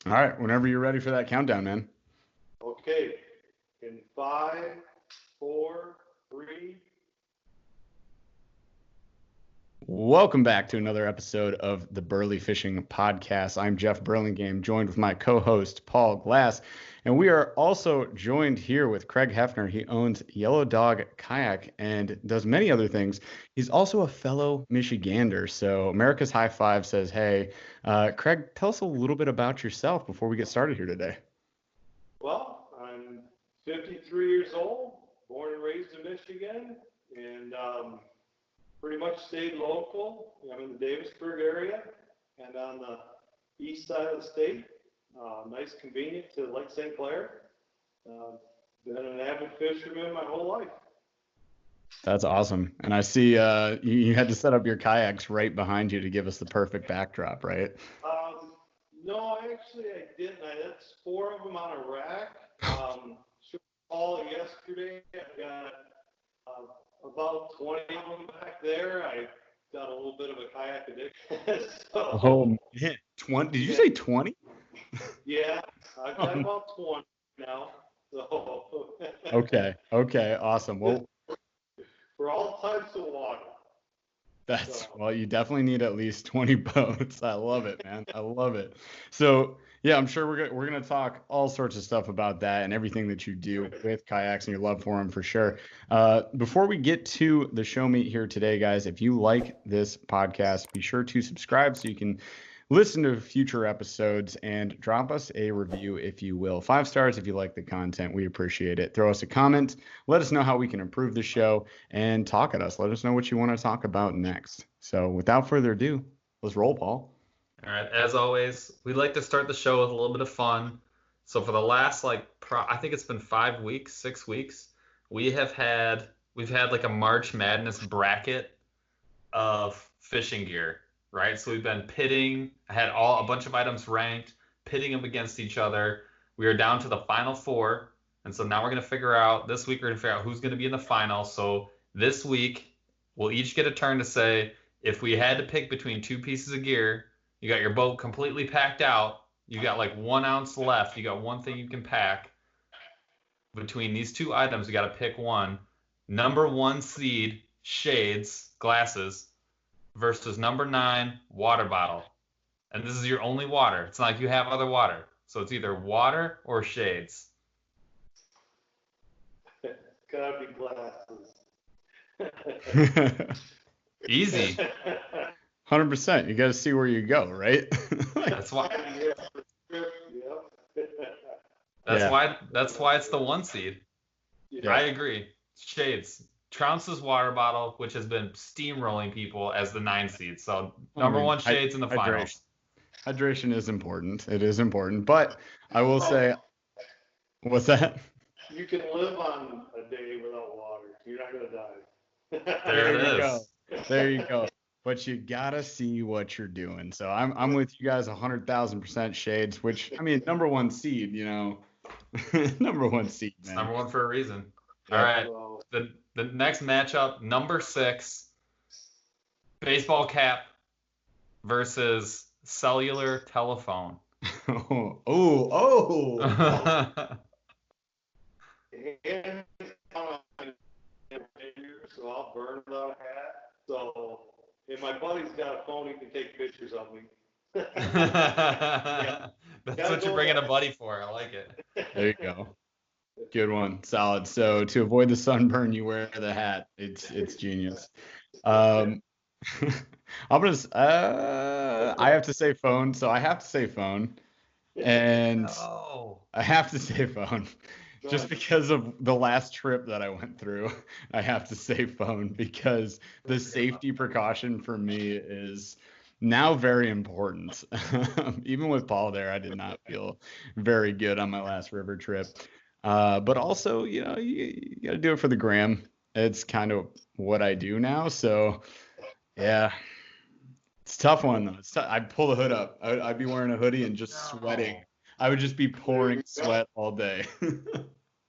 All right, whenever you're ready for that countdown, man. Okay. In 5, 4, 3. Welcome back to another episode of the Burly Fishing Podcast. I'm Jeff Burlingame, joined with my co-host Paul Glass, and we are also joined here with Craig Hefner. He owns Yellow Dog Kayak and does many other things. He's also a fellow Michigander, so America's High Five says, hey, Craig, tell us a little bit about yourself before we get started here today. Well, I'm 53 years old, born and raised in Michigan, and pretty much stayed local. I'm in the Davisburg area and on the east side of the state. Nice, convenient to Lake St. Clair. Been an avid fisherman my whole life. That's awesome. And I see you had to set up your kayaks right behind you to give us the perfect backdrop, right? No, actually I didn't. That's 4 of them on a rack. All yesterday, I got about 20 of them back there. I got a little bit of a kayak addiction. So, Oh man, 20? Did you say 20? Yeah, I've got about 20 now. So. Okay, awesome. Well, for all types of water. well, you definitely need at least 20 boats. I love it, man. I love it. So, yeah, I'm sure we're gonna talk all sorts of stuff about that and everything that you do with kayaks and your love for them for sure. Before we get to the show meet here today, guys, if you like this podcast, be sure to subscribe so you can listen to future episodes and drop us a review if you will. 5 stars if you like the content. We appreciate it. Throw us a comment. Let us know how we can improve the show and talk at us. Let us know what you want to talk about next. So without further ado, let's roll, Paul. All right. As always, we like to start the show with a little bit of fun. So for the last, I think it's been 5 weeks, 6 weeks, we've had like a March Madness bracket of fishing gear. Right, so we've been pitting. I had a bunch of items ranked, pitting them against each other. We are down to the final 4, and so now we're gonna figure out this week. We're gonna figure out who's gonna be in the final. So this week we'll each get a turn to say if we had to pick between 2 pieces of gear. You got your boat completely packed out. You got like 1 ounce left. You got one thing you can pack. Between these 2 items, you got to pick one. Number 1 seed shades glasses versus number 9 water bottle. And this is your only water. It's not like you have other water. So it's either water or shades. Gotta be glasses. Easy. 100%. You got to see where you go, right? That's why. That's why it's the 1 seed. Yeah. I agree. Shades. Trounce's water bottle, which has been steamrolling people as the 9 seed. So number 1 shades in the finals. Hydration is important. It is important. But I will say, what's that? You can live on a day without water. You're not going to die. There it is. There you go. But you got to see what you're doing. So I'm with you guys 100,000% shades, which, I mean, number 1 seed, you know. Number 1 seed, man. It's number 1 for a reason. All right. The next matchup, number 6, baseball cap versus cellular telephone. Oh. So I'll burn without a hat. So if my buddy's got a phone, he can take pictures of me. That's what you're bringing a buddy for. I like it. There you go. Good one. Solid. So to avoid the sunburn, you wear the hat. It's genius. I'm gonna. I have to say phone. So I have to say phone, and I have to say phone, just because of the last trip that I went through. I have to say phone because the safety precaution for me is now very important. Even with Paul there, I did not feel very good on my last river trip. But also, you know, you got to do it for the gram. It's kind of what I do now. So, yeah, it's a tough one, though. I'd pull the hood up. I'd be wearing a hoodie and just sweating. I would just be pouring sweat all day. Put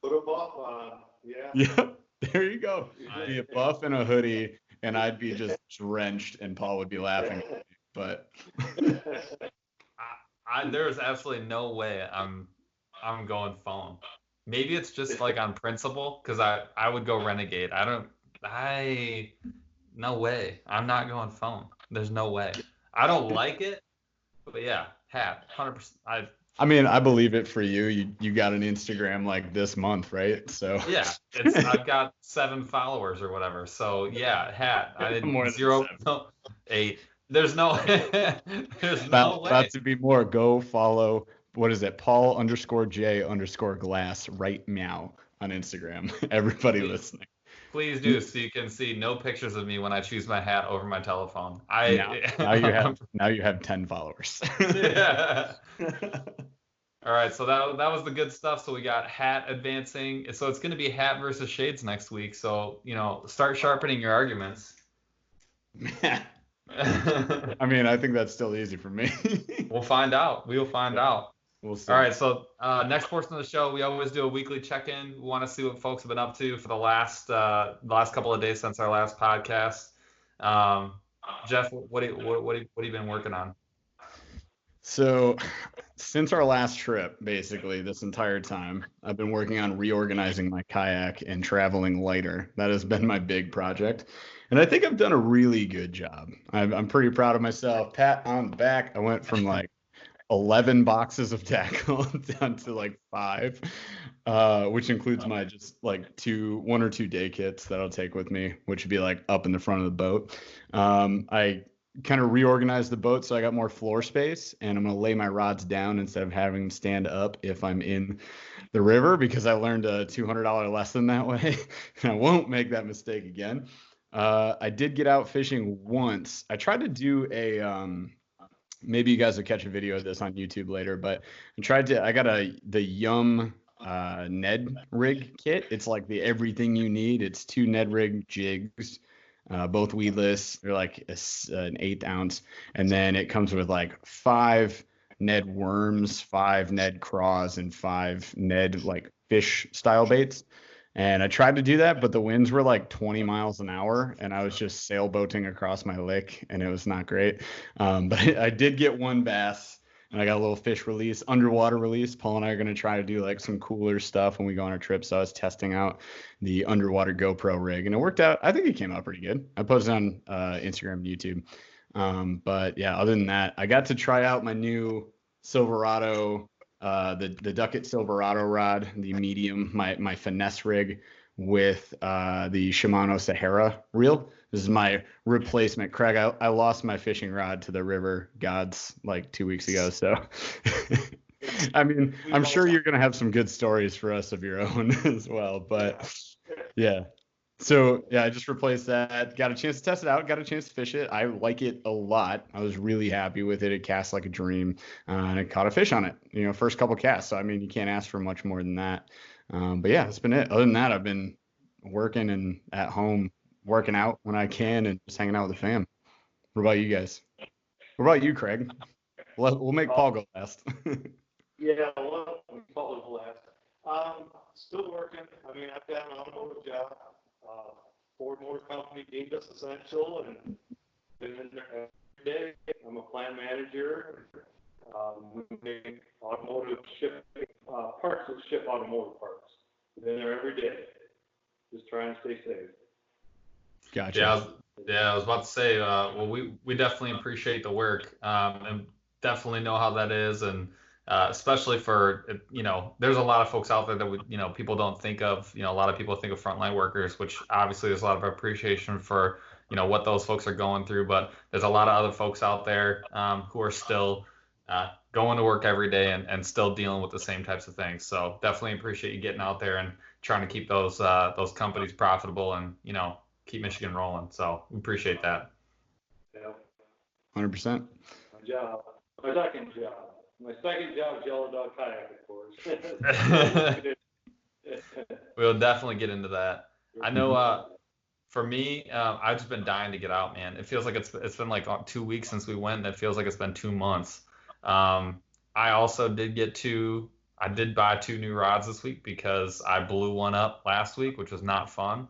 a buff on. Yeah. Yep. There you go. Be a buff and a hoodie, and I'd be just drenched, and Paul would be laughing at me. But There's absolutely no way I'm going phone. Maybe it's just like on principle, because I would go Renegade. No way. I'm not going phone. There's no way. I don't like it, but yeah, hat, 100%. I mean, I believe it for you. You got an Instagram like this month, right? So Yeah, I've got 7 followers or whatever. So yeah, hat. I didn't more than 0, 7. no, 8. There's no there's no way. About to be more. Go follow. What is it? Paul_J_glass right meow on Instagram. Everybody listening. Please do, so you can see no pictures of me when I choose my hat over my telephone. Now you have 10 followers. Yeah. All right, so that was the good stuff. So we got hat advancing. So it's going to be hat versus shades next week. So, start sharpening your arguments. I mean, I think that's still easy for me. We'll find out. We'll find out. We'll see. All right, so next portion of the show, we always do a weekly check-in. We want to see what folks have been up to for the last couple of days since our last podcast. Jeff, what have you been working on? So, since our last trip, basically this entire time, I've been working on reorganizing my kayak and traveling lighter. That has been my big project, and I think I've done a really good job. I'm pretty proud of myself. Pat on the back. I went from like 11 boxes of tackle down to like 5, which includes my just like 1 or 2 day kits that I'll take with me, which would be like up in the front of the boat. I kind of reorganized the boat so I got more floor space, and I'm going to lay my rods down instead of having them stand up if I'm in the river, because I learned a $200 lesson that way, and I won't make that mistake again. I did get out fishing once. I tried to do maybe you guys will catch a video of this on YouTube later, but I got the Yum Ned rig kit. It's like the everything you need. It's 2 Ned rig jigs, both weedless. They're like an 1/8 ounce, and then it comes with like 5 Ned worms, 5 Ned craws, and 5 Ned like fish style baits. And I tried to do that, but the winds were like 20 miles an hour, and I was just sailboating across my lake, and it was not great. But I did get 1 bass, and I got a little fish release, underwater release. Paul and I are going to try to do like some cooler stuff when we go on our trip. So I was testing out the underwater GoPro rig, and it worked out. I think it came out pretty good. I posted on Instagram and YouTube. But yeah, other than that, I got to try out my new Silverado, the Duckett Silverado rod, the medium, my finesse rig with the Shimano Sahara reel. This is my replacement. Craig, I lost my fishing rod to the river gods like 2 weeks ago. So, I mean, I'm sure you're going to have some good stories for us of your own as well. But yeah. So yeah, I just replaced that. Got a chance to test it out. Got a chance to fish it. I like it a lot. I was really happy with it. It cast like a dream, and I caught a fish on it. First couple casts. So I mean, you can't ask for much more than that. But yeah, that's been it. Other than that, I've been working and at home, working out when I can, and just hanging out with the fam. What about you guys? What about you, Craig? We'll make Paul go last. Yeah, well, Paul was last. Still working. I mean, I've got an automotive job. Ford Motor Company deemed us essential, and been in there every day. I'm a plant manager. We make automotive shipping parts that ship automotive parts. Been there every day, just trying to stay safe. Gotcha. Yeah, I was about to say, well, we definitely appreciate the work, and definitely know how that is, and especially for, there's a lot of folks out there that people don't think of. A lot of people think of frontline workers, which obviously there's a lot of appreciation for, what those folks are going through. But there's a lot of other folks out there who are still going to work every day and still dealing with the same types of things. So definitely appreciate you getting out there and trying to keep those companies profitable and, keep Michigan rolling. So we appreciate that. Yeah. 100%. My second job is Yellow Dog Kayak, of course. We'll definitely get into that. I know for me, I've just been dying to get out, man. It feels like it's been like 2 weeks since we went, and it feels like it's been 2 months. I also did buy 2 new rods this week because I blew one up last week, which was not fun.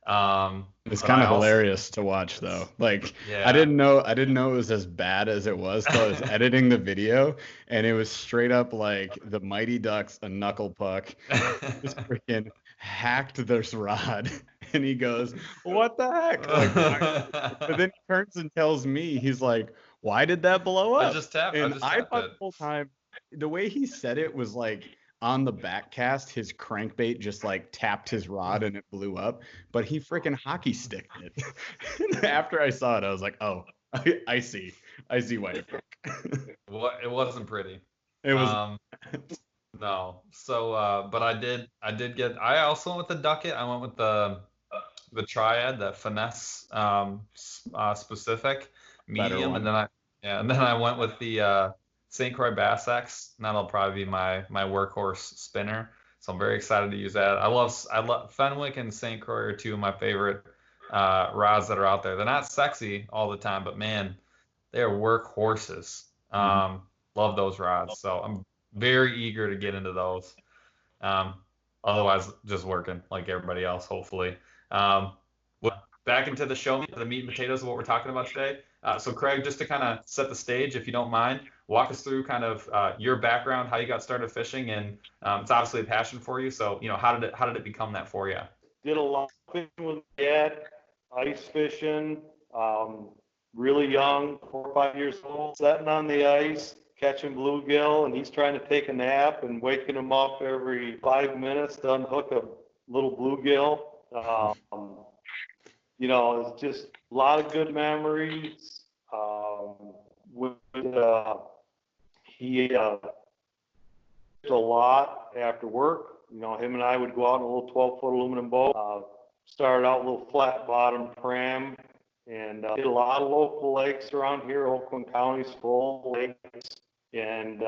It's But kind I of also, hilarious to watch though. Like yeah. I didn't know it was as bad as it was till I was editing the video, and it was straight up like the Mighty Ducks, a knuckle puck, just freaking hacked this rod. And he goes, "What the heck?" Like, why? But then he turns and tells me, he's like, "Why did that blow I up?" just tapped. I And just I tapped thought it. the whole time, the way he said it was like on the back cast, his crankbait just like tapped his rod and it blew up, but he freaking hockey sticked it. And after I saw it, I was like, "Oh, I see. I see why it broke." What? It wasn't pretty. It was. Um, no. So, but I did get. I also went with the ducket. I went with the triad, the finesse, specific, Better medium, and one. then I went with the St. Croix Bass X, and that'll probably be my workhorse spinner. So I'm very excited to use that. I love Fenwick and St. Croix are two of my favorite rods that are out there. They're not sexy all the time, but man, they are workhorses. Mhm. Love those rods. So I'm very eager to get into those. Um, Otherwise, just working like everybody else, hopefully. Back into the show, the meat and potatoes of what we're talking about today. So, Craig, just to kind of set the stage, if you don't mind, walk us through kind of your background, how you got started fishing, and it's obviously a passion for you. So, how did it become that for you? Did a lot of fishing with my dad, ice fishing, um, really young, 4 or 5 years old, sitting on the ice, catching bluegill, and he's trying to take a nap and waking him up every 5 minutes to unhook a little bluegill. It's just a lot of good memories. With, he fished a lot after work. Him and I would go out in a little 12-foot aluminum boat. Started out a little flat bottom pram, and did a lot of local lakes around here. Oakland County's full of lakes, and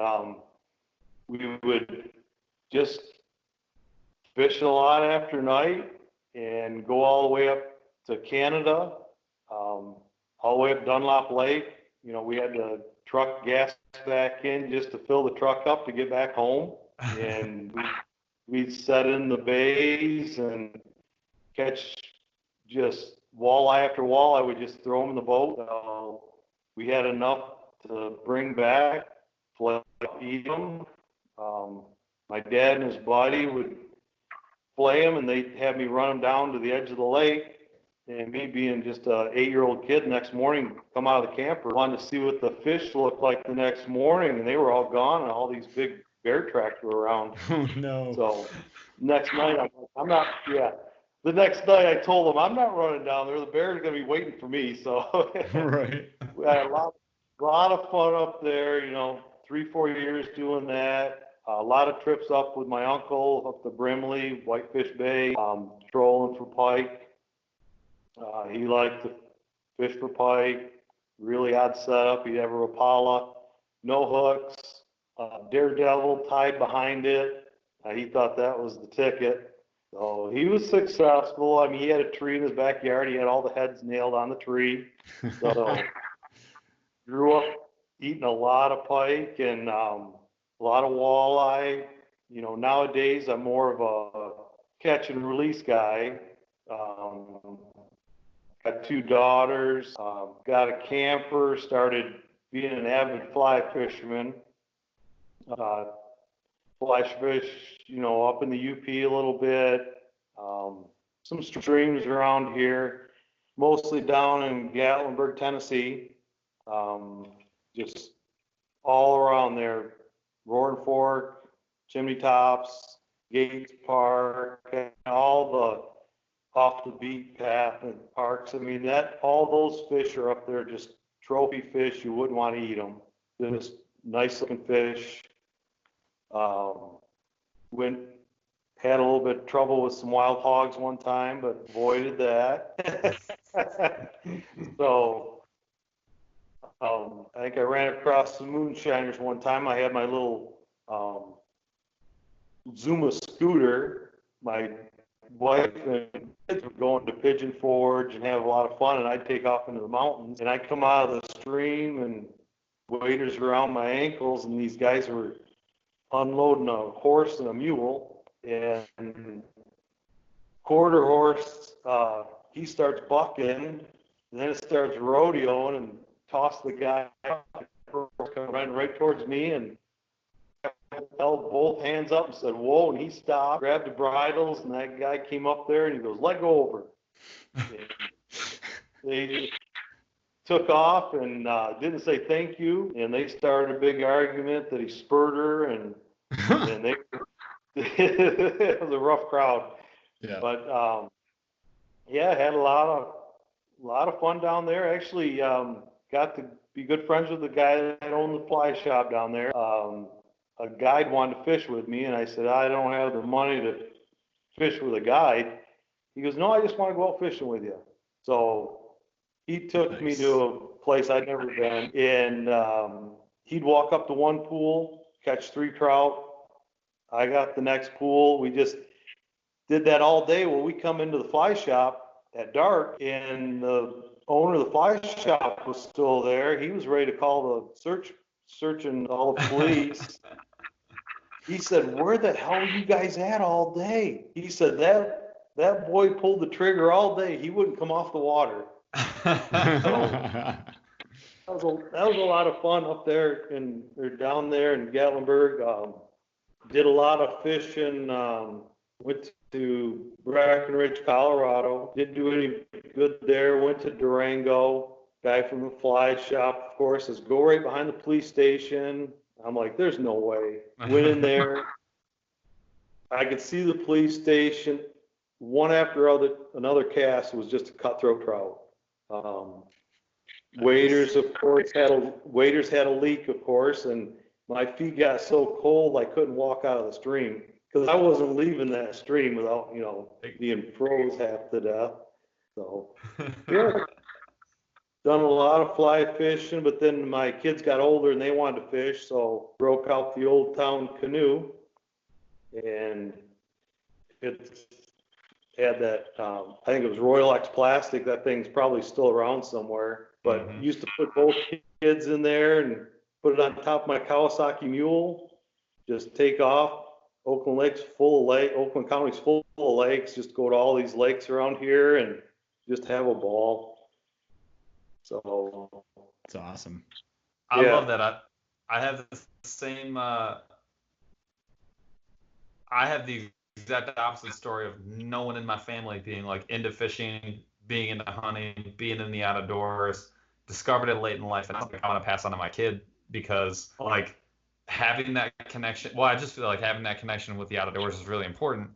we would just fish a lot after night and go all the way up to Canada, all the way up Dunlop Lake. We had to truck gas back in just to fill the truck up to get back home. And we'd set in the bays and catch just walleye after walleye. I would just throw them in the boat. We had enough to bring back, eat them. My dad and his buddy would flay them, and they'd have me run them down to the edge of the lake. And me being just an 8-year-old kid, next morning, come out of the camper, wanted to see what the fish looked like the next morning, and they were all gone, and all these big bear tracks were around. Oh no. So next night, I'm not, yeah. The next night I told them, I'm not running down there. The bear's going to be waiting for me. So Right. we had a lot of fun up there, 3-4 years doing that. A lot of trips up with my uncle up to Brimley, Whitefish Bay, trolling for pike. He liked to fish for pike, really odd setup. He'd have a Rapala, no hooks, Daredevil tied behind it. He thought that was the ticket. So he was successful. I mean, he had a tree in his backyard. He had all the heads nailed on the tree. So grew up eating a lot of pike and a lot of walleye. Nowadays I'm more of a catch and release guy. Got 2 daughters, got a camper, started being an avid fly fisherman. Flash fish, up in the UP a little bit. Some streams around here, mostly down in Gatlinburg, Tennessee. Just all around there, Roaring Fork, Chimney Tops, Gates Park, and all the off the beat path and parks. I mean, all those fish are up there, just trophy fish. You wouldn't want to eat them. Just nice looking fish. Had a little bit of trouble with some wild hogs one time, but avoided that. So I think I ran across some moonshiners one time. I had my little Zuma scooter. My wife and kids were going to Pigeon Forge and have a lot of fun, and I'd take off into the mountains. And I'd come out of the stream, and waders around my ankles, and these guys were unloading a horse and a mule. And quarter horse, he starts bucking, and then it starts rodeoing and toss the guy running right towards me and held both hands up and said, whoa, and he stopped, grabbed the bridles, and that guy came up there and he goes, let go over. They took off and didn't say thank you, and they started a big argument that he spurred her, and they it was a rough crowd. Yeah. But yeah, had a lot of fun down there. Actually, got to be good friends with the guy that owned the fly shop down there. A guide wanted to fish with me, and I said, I don't have the money to fish with a guide. He goes, no, I just want to go out fishing with you. So he took me to a place I'd never been, and he'd walk up to one pool, catch 3 trout. I got the next pool. We just did that all day. Well, we come into the fly shop at dark, and the owner of the fly shop was still there. He was ready to call the searching all the police. He said, where the hell are you guys at all day? He said, that boy pulled the trigger all day. He wouldn't come off the water. That was a lot of fun up there or down there in Gatlinburg. Did a lot of fishing. Went to Breckenridge, Colorado. Didn't do any good there. Went to Durango. Guy from the fly shop, of course, says, go right behind the police station. I'm like, there's no way. Went in there. I could see the police station. One after another cast was just a cutthroat trout. Waders, of course, had a leak, of course, and my feet got so cold I couldn't walk out of the stream because I wasn't leaving that stream without, being froze half to death. So, yeah. Done a lot of fly fishing, but then my kids got older and they wanted to fish, so broke out the Old Town canoe, and it had that, I think it was Royal X plastic. That thing's probably still around somewhere, but used to put both kids in there and put it on top of my Kawasaki mule, just take off. Oakland County's full of lakes, just go to all these lakes around here and just have a ball. So it's awesome. I love that. I have the same. I have the exact opposite story of no one in my family being like into fishing, being into hunting, being in the outdoors. Discovered it late in life, and I think I want to pass on to my kid because like having that connection. Well, I just feel like having that connection with the outdoors is really important.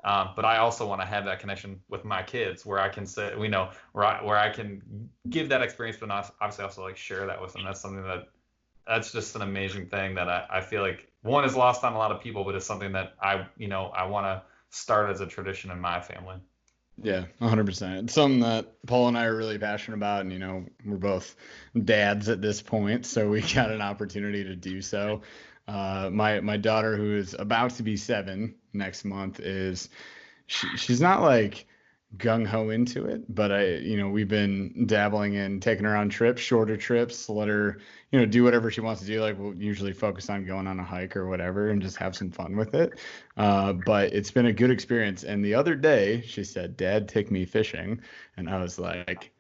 But I also want to have that connection with my kids where I can say, where I can give that experience, but obviously also like share that with them. That's something that's just an amazing thing that I feel like one is lost on a lot of people, but it's something that I want to start as a tradition in my family. Yeah, 100%. It's something that Paul and I are really passionate about, and we're both dads at this point, so we got an opportunity to do so. My daughter, who is about to be 7 next month, she's not like gung ho into it, but we've been dabbling in taking her on trips, shorter trips, to let her, do whatever she wants to do. Like we'll usually focus on going on a hike or whatever and just have some fun with it. But it's been a good experience. And the other day she said, Dad, take me fishing. And I was like,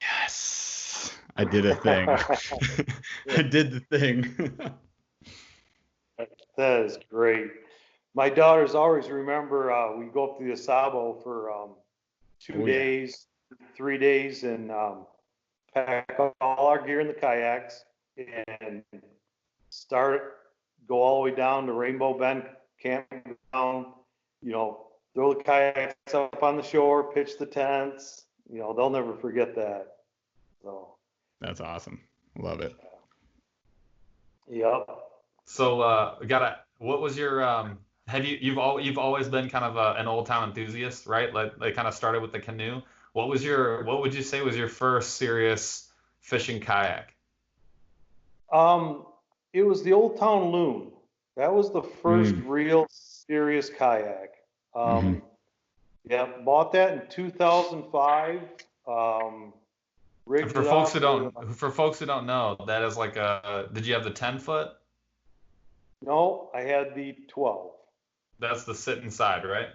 yes, I did a thing. I did the thing. That is great. My daughters always remember we go up to the Asabo for 2 days, 3 days, and pack all our gear in the kayaks and go all the way down to Rainbow Bend campground, throw the kayaks up on the shore, pitch the tents. They'll never forget that. So that's awesome. Love it. Yep. So what was your you've always been kind of an Old Town enthusiast, right? Like kind of started with the canoe. What would you say was your first serious fishing kayak? It was the Old Town Loon. That was the first real serious kayak. Yeah, bought that in 2005. For folks who don't know, that is like did you have the 10-foot? No, I had the 12. That's the sit inside, right?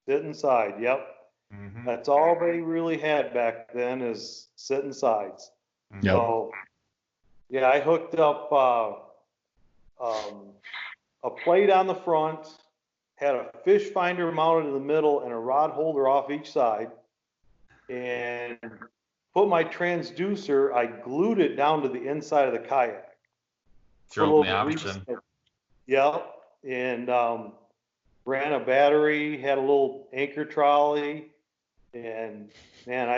Sit inside. Yep. Mm-hmm. That's all they really had back then is sitting sides. Yep. So, yeah, I hooked up a plate on the front, had a fish finder mounted in the middle, and a rod holder off each side, and put my transducer. I glued it down to the inside of the kayak. Throw the option. Yep, and ran a battery, had a little anchor trolley, and man,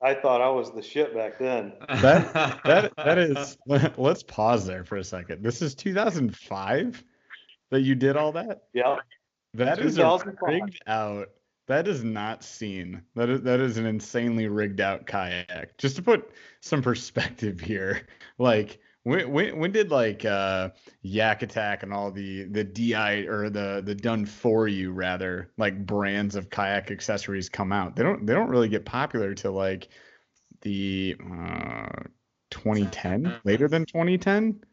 I thought I was the shit back then. That is. Let's pause there for a second. This is 2005 that you did all that. Yep. That is rigged out. That is not seen. That is an insanely rigged out kayak. Just to put some perspective here, like when did like Yak Attack and all the DI or the done for you rather like brands of kayak accessories come out? They don't really get popular till like the 2010, later than 2010.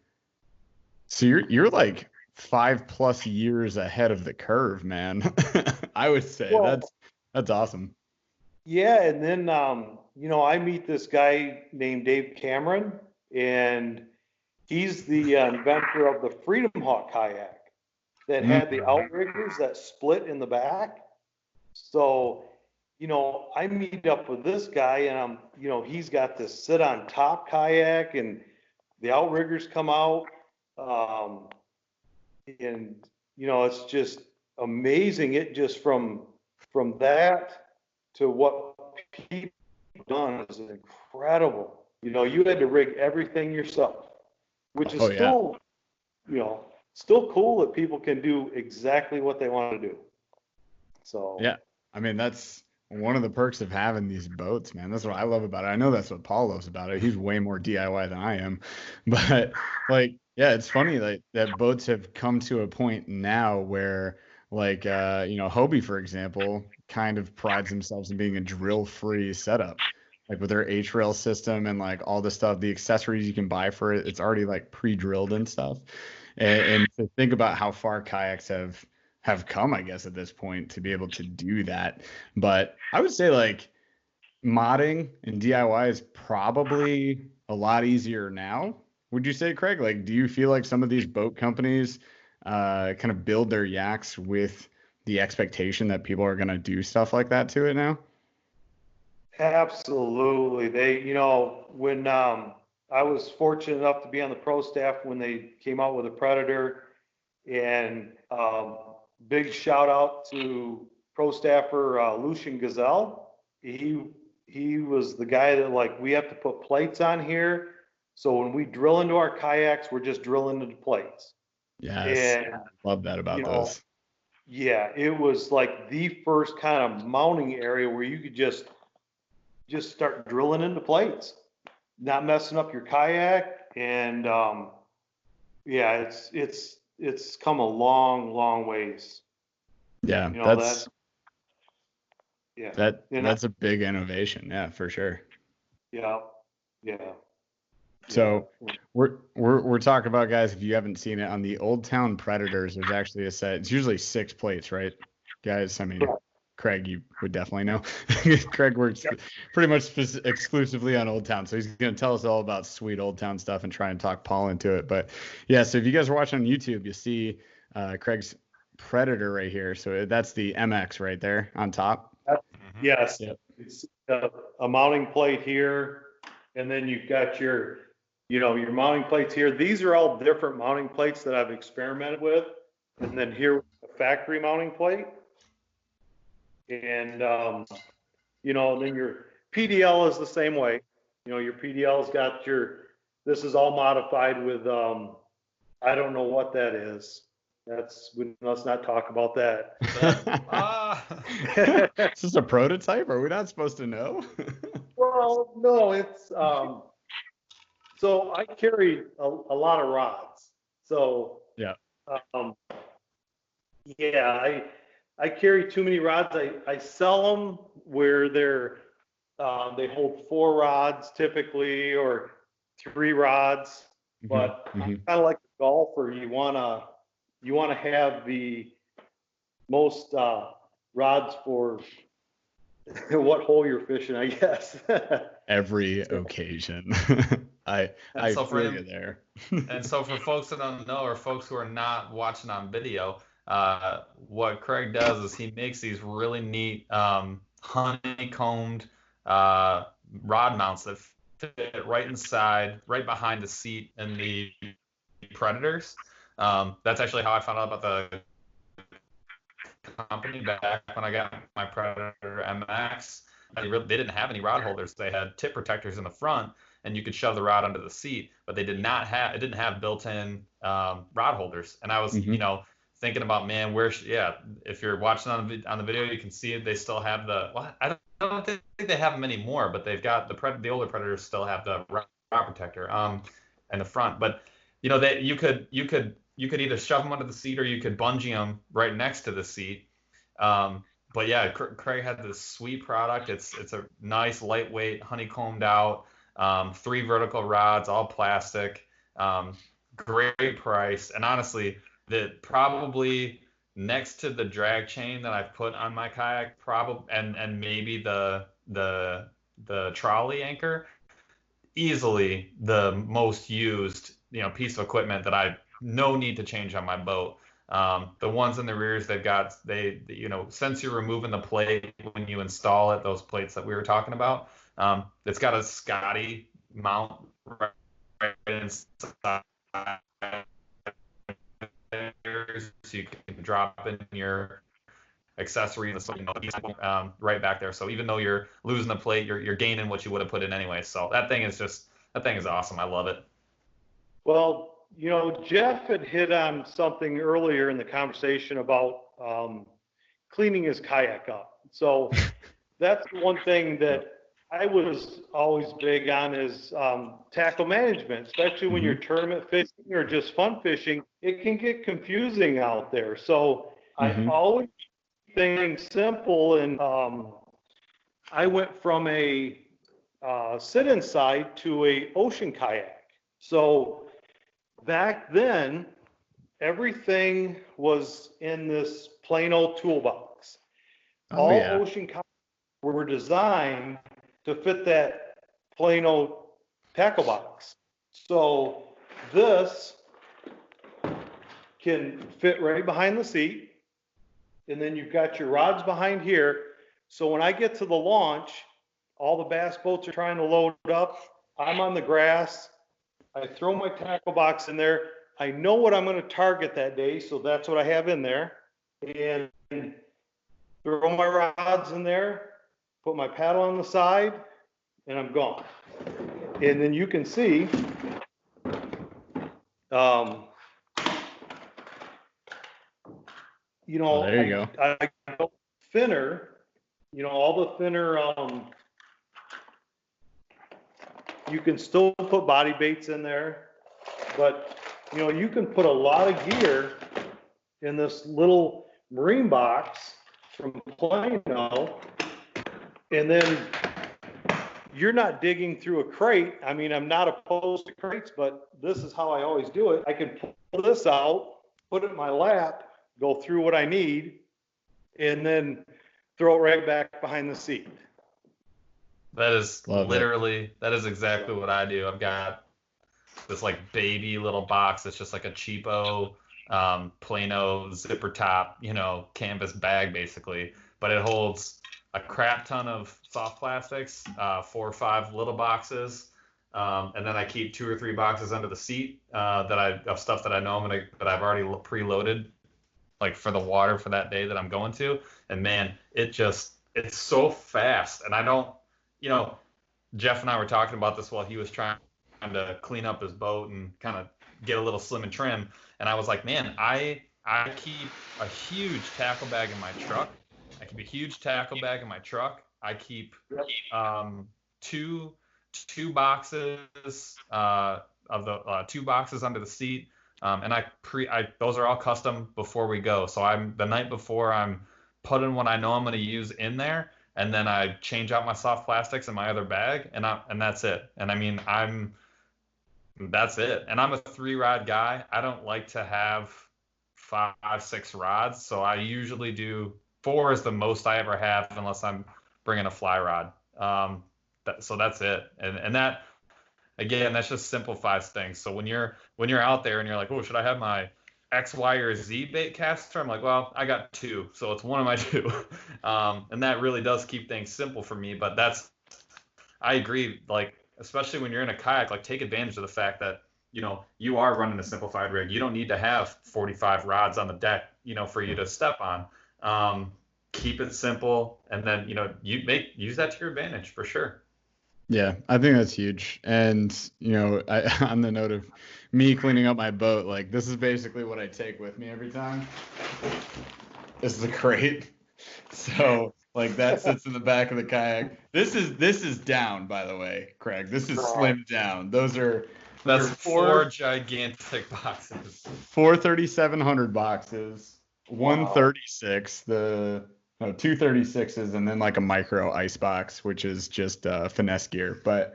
So you're like 5+ years ahead of the curve, man. I would say that's awesome. Yeah, and then I meet this guy named Dave Cameron, and he's the inventor of the Freedom Hawk kayak that had the outriggers that split in the back. So, I meet up with this guy, and he's got this sit on top kayak, and the outriggers come out. And it's just amazing. It just from that to what people have done is incredible. You had to rig everything yourself, which is still cool that people can do exactly what they want to do. So yeah, I mean that's one of the perks of having these boats, man. That's what I love about it. I know that's what Paul loves about it. He's way more DIY than I am, but like. Yeah, it's funny that boats have come to a point now where, like, Hobie, for example, kind of prides themselves in being a drill-free setup. Like with their H-rail system and like all the stuff, the accessories you can buy for it, it's already like pre-drilled and stuff. And to think about how far kayaks have come, I guess, at this point to be able to do that. But I would say like modding and DIY is probably a lot easier now. Would you say, Craig? Like, do you feel like some of these boat companies kind of build their yaks with the expectation that people are going to do stuff like that to it now? Absolutely. They, when I was fortunate enough to be on the pro staff when they came out with a Predator, and big shout out to pro staffer Lucian Gazelle. He was the guy that like, we have to put plates on here. So when we drill into our kayaks, we're just drilling into plates. Yes, and, love that about those. Yeah, it was like the first kind of mounting area where you could just start drilling into plates, not messing up your kayak. And it's come a long, long ways. Yeah, that's a big innovation. Yeah, for sure. Yeah. So we're talking about, guys, if you haven't seen it, on the Old Town Predators, there's actually a set. It's usually 6 plates, right, guys? I mean, Craig, you would definitely know. Craig works pretty much exclusively on Old Town, so he's going to tell us all about sweet Old Town stuff and try and talk Paul into it. But yeah, so if you guys are watching on YouTube, you see Craig's Predator right here. So that's the MX right there on top. Yes. Yep. It's a mounting plate here, and then you've got your mounting plates here. These are all different mounting plates that I've experimented with. And then here, a factory mounting plate. And, then your PDL is the same way. Your PDL's got this is all modified with, I don't know what that is. Let's not talk about that. Is this a prototype? Are we not supposed to know? Well, no, it's, so I carry a lot of rods. So yeah, I carry too many rods. I sell them where they hold 4 rods typically, or 3 rods. But kind of like a golfer, you wanna have the most rods for what hole you're fishing, I guess. Every occasion. I feel you there. And so for folks that don't know, or folks who are not watching on video, what Craig does is he makes these really neat honeycombed rod mounts that fit right inside, right behind the seat in the Predators. That's actually how I found out about the company back when I got my Predator MX. They didn't have any rod holders. They had tip protectors in the front, and you could shove the rod under the seat, but it didn't have built-in rod holders. And I was, thinking about, man, if you're watching on the video, you can see it. They still have I don't think they have them anymore, but they've got the older Predators still have the rod protector in the front. But you could either shove them under the seat or you could bungee them right next to the seat. But yeah, Craig had this sweet product. It's a nice, lightweight, honeycombed out, 3 vertical rods, all plastic, great price. And honestly, probably next to the drag chain that I've put on my kayak, and maybe the trolley anchor, easily the most used piece of equipment that I no need to change on my boat. The ones in the rears, since you're removing the plate when you install it, those plates that we were talking about, it's got a Scotty mount right inside, so you can drop in your accessory right back there. So even though you're losing the plate, you're gaining what you would have put in anyway. So that thing is awesome. I love it. Well, Jeff had hit on something earlier in the conversation about cleaning his kayak up. So that's one thing that I was always big on is tackle management, especially when you're tournament fishing or just fun fishing. It can get confusing out there. So I always think simple, and I went from a sit inside to a ocean kayak. So back then, everything was in this plain old toolbox. Ocean kayaks were designed to fit that plain old tackle box. So this can fit right behind the seat, and then you've got your rods behind here. So when I get to the launch, all the bass boats are trying to load up. I'm on the grass. I throw my tackle box in there. I know what I'm going to target that day, so that's what I have in there. And throw my rods in there, put my paddle on the side, and I'm gone. And then you can see, there you go. I go thinner, all the thinner, you can still put body baits in there, but you can put a lot of gear in this little marine box from Plano, and then you're not digging through a crate. I mean, I'm not opposed to crates, but this is how I always do it. I can pull this out, put it in my lap, go through what I need, and then throw it right back behind the seat. That is exactly what I do. I've got this like baby little box that's just like a cheapo Plano zipper top, canvas bag basically, but it holds a crap ton of soft plastics, 4 or 5 little boxes, and then I keep 2 or 3 boxes under the seat of stuff that I know that I've already preloaded, like for the water for that day that I'm going to. And man, it's so fast, and I don't. Jeff and I were talking about this while he was trying to clean up his boat and kind of get a little slim and trim. And I was like, man, I keep a huge tackle bag in my truck. I keep 2 boxes of the 2 boxes under the seat. And those are all custom before we go. So the night before, I'm putting what I know I'm going to use in there. And then I change out my soft plastics in my other bag, and that's it. And I mean, that's it. And I'm a 3-rod guy. I don't like to have 5, 6 rods, so I usually do 4 is the most I ever have unless I'm bringing a fly rod. So that's it. And that, again, that just simplifies things. So when you're out there and you're like, oh, should I have my X, Y, or Z bait caster? I'm like, well, I got 2, so it's one of my 2. And that really does keep things simple for me. But I agree. Like, especially when you're in a kayak, like, take advantage of the fact that, you are running a simplified rig. You don't need to have 45 rods on the deck, for you to step on. Keep it simple, and then, use that to your advantage for sure. Yeah, I think that's huge. And, on the note of me cleaning up my boat, like, this is basically what I take with me every time. This is a crate. So, like, that sits in the back of the kayak. This is down, by the way, Craig. This is slimmed down. That's 4 gigantic boxes. 4 3,700 boxes, 136, 236s, and then like a micro ice box, which is just finesse gear. But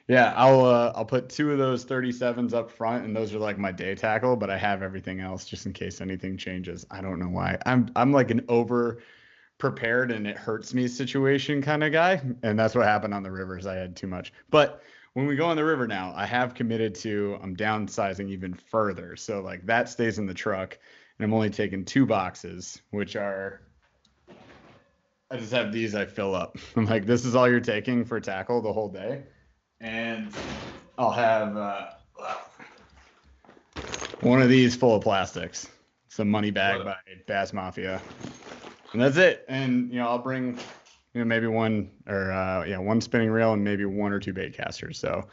yeah, I'll put 2 of those 37s up front, and those are like my day tackle. But I have everything else just in case anything changes. I don't know why. I'm like an over prepared and it hurts me situation kind of guy, and that's what happened on the rivers. I had too much. But when we go on the river now, I have committed to I'm downsizing even further. So like that stays in the truck, and I'm only taking 2 boxes, which are. I just have these I fill up. I'm like, this is all you're taking for tackle the whole day. And I'll have one of these full of plastics. Some money bag by Bass Mafia. And that's it. And, I'll bring, maybe one spinning reel and maybe 1 or 2 bait casters. So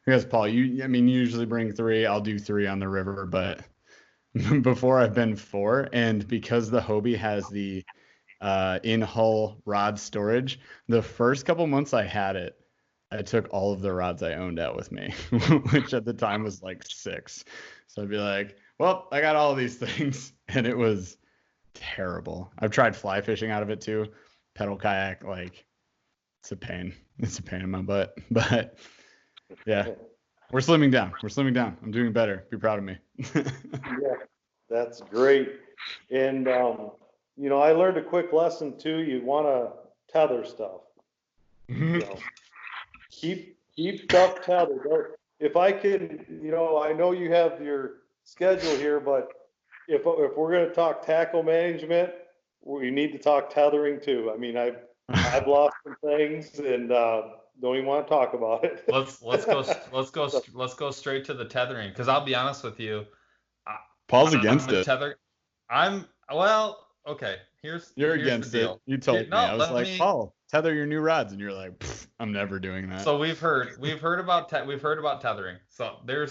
I guess, Paul, you usually bring 3. I'll do 3 on the river, but before I've been 4. And because the Hobie has the in-hull rod storage, the first couple months I had it, I took all of the rods I owned out with me, which at the time was like 6. So I'd be like, well, I got all of these things, and it was terrible. I've tried fly fishing out of it too, pedal kayak, like it's a pain. It's a pain in my butt, but yeah, we're slimming down. I'm doing better. Be proud of me. Yeah, that's great. And I learned a quick lesson too. You want to tether stuff. Keep stuff tethered. If I can, I know you have your schedule here, but if we're going to talk tackle management, we need to talk tethering too. I mean, I've lost some things and don't even want to talk about it. Let's go straight to the tethering, because I'll be honest with you, Paul's against it. Okay. You're here's against the it. deal. You told me. I was like, Paul, tether your new rods, and you're like, I'm never doing that. So we've heard about tethering. So there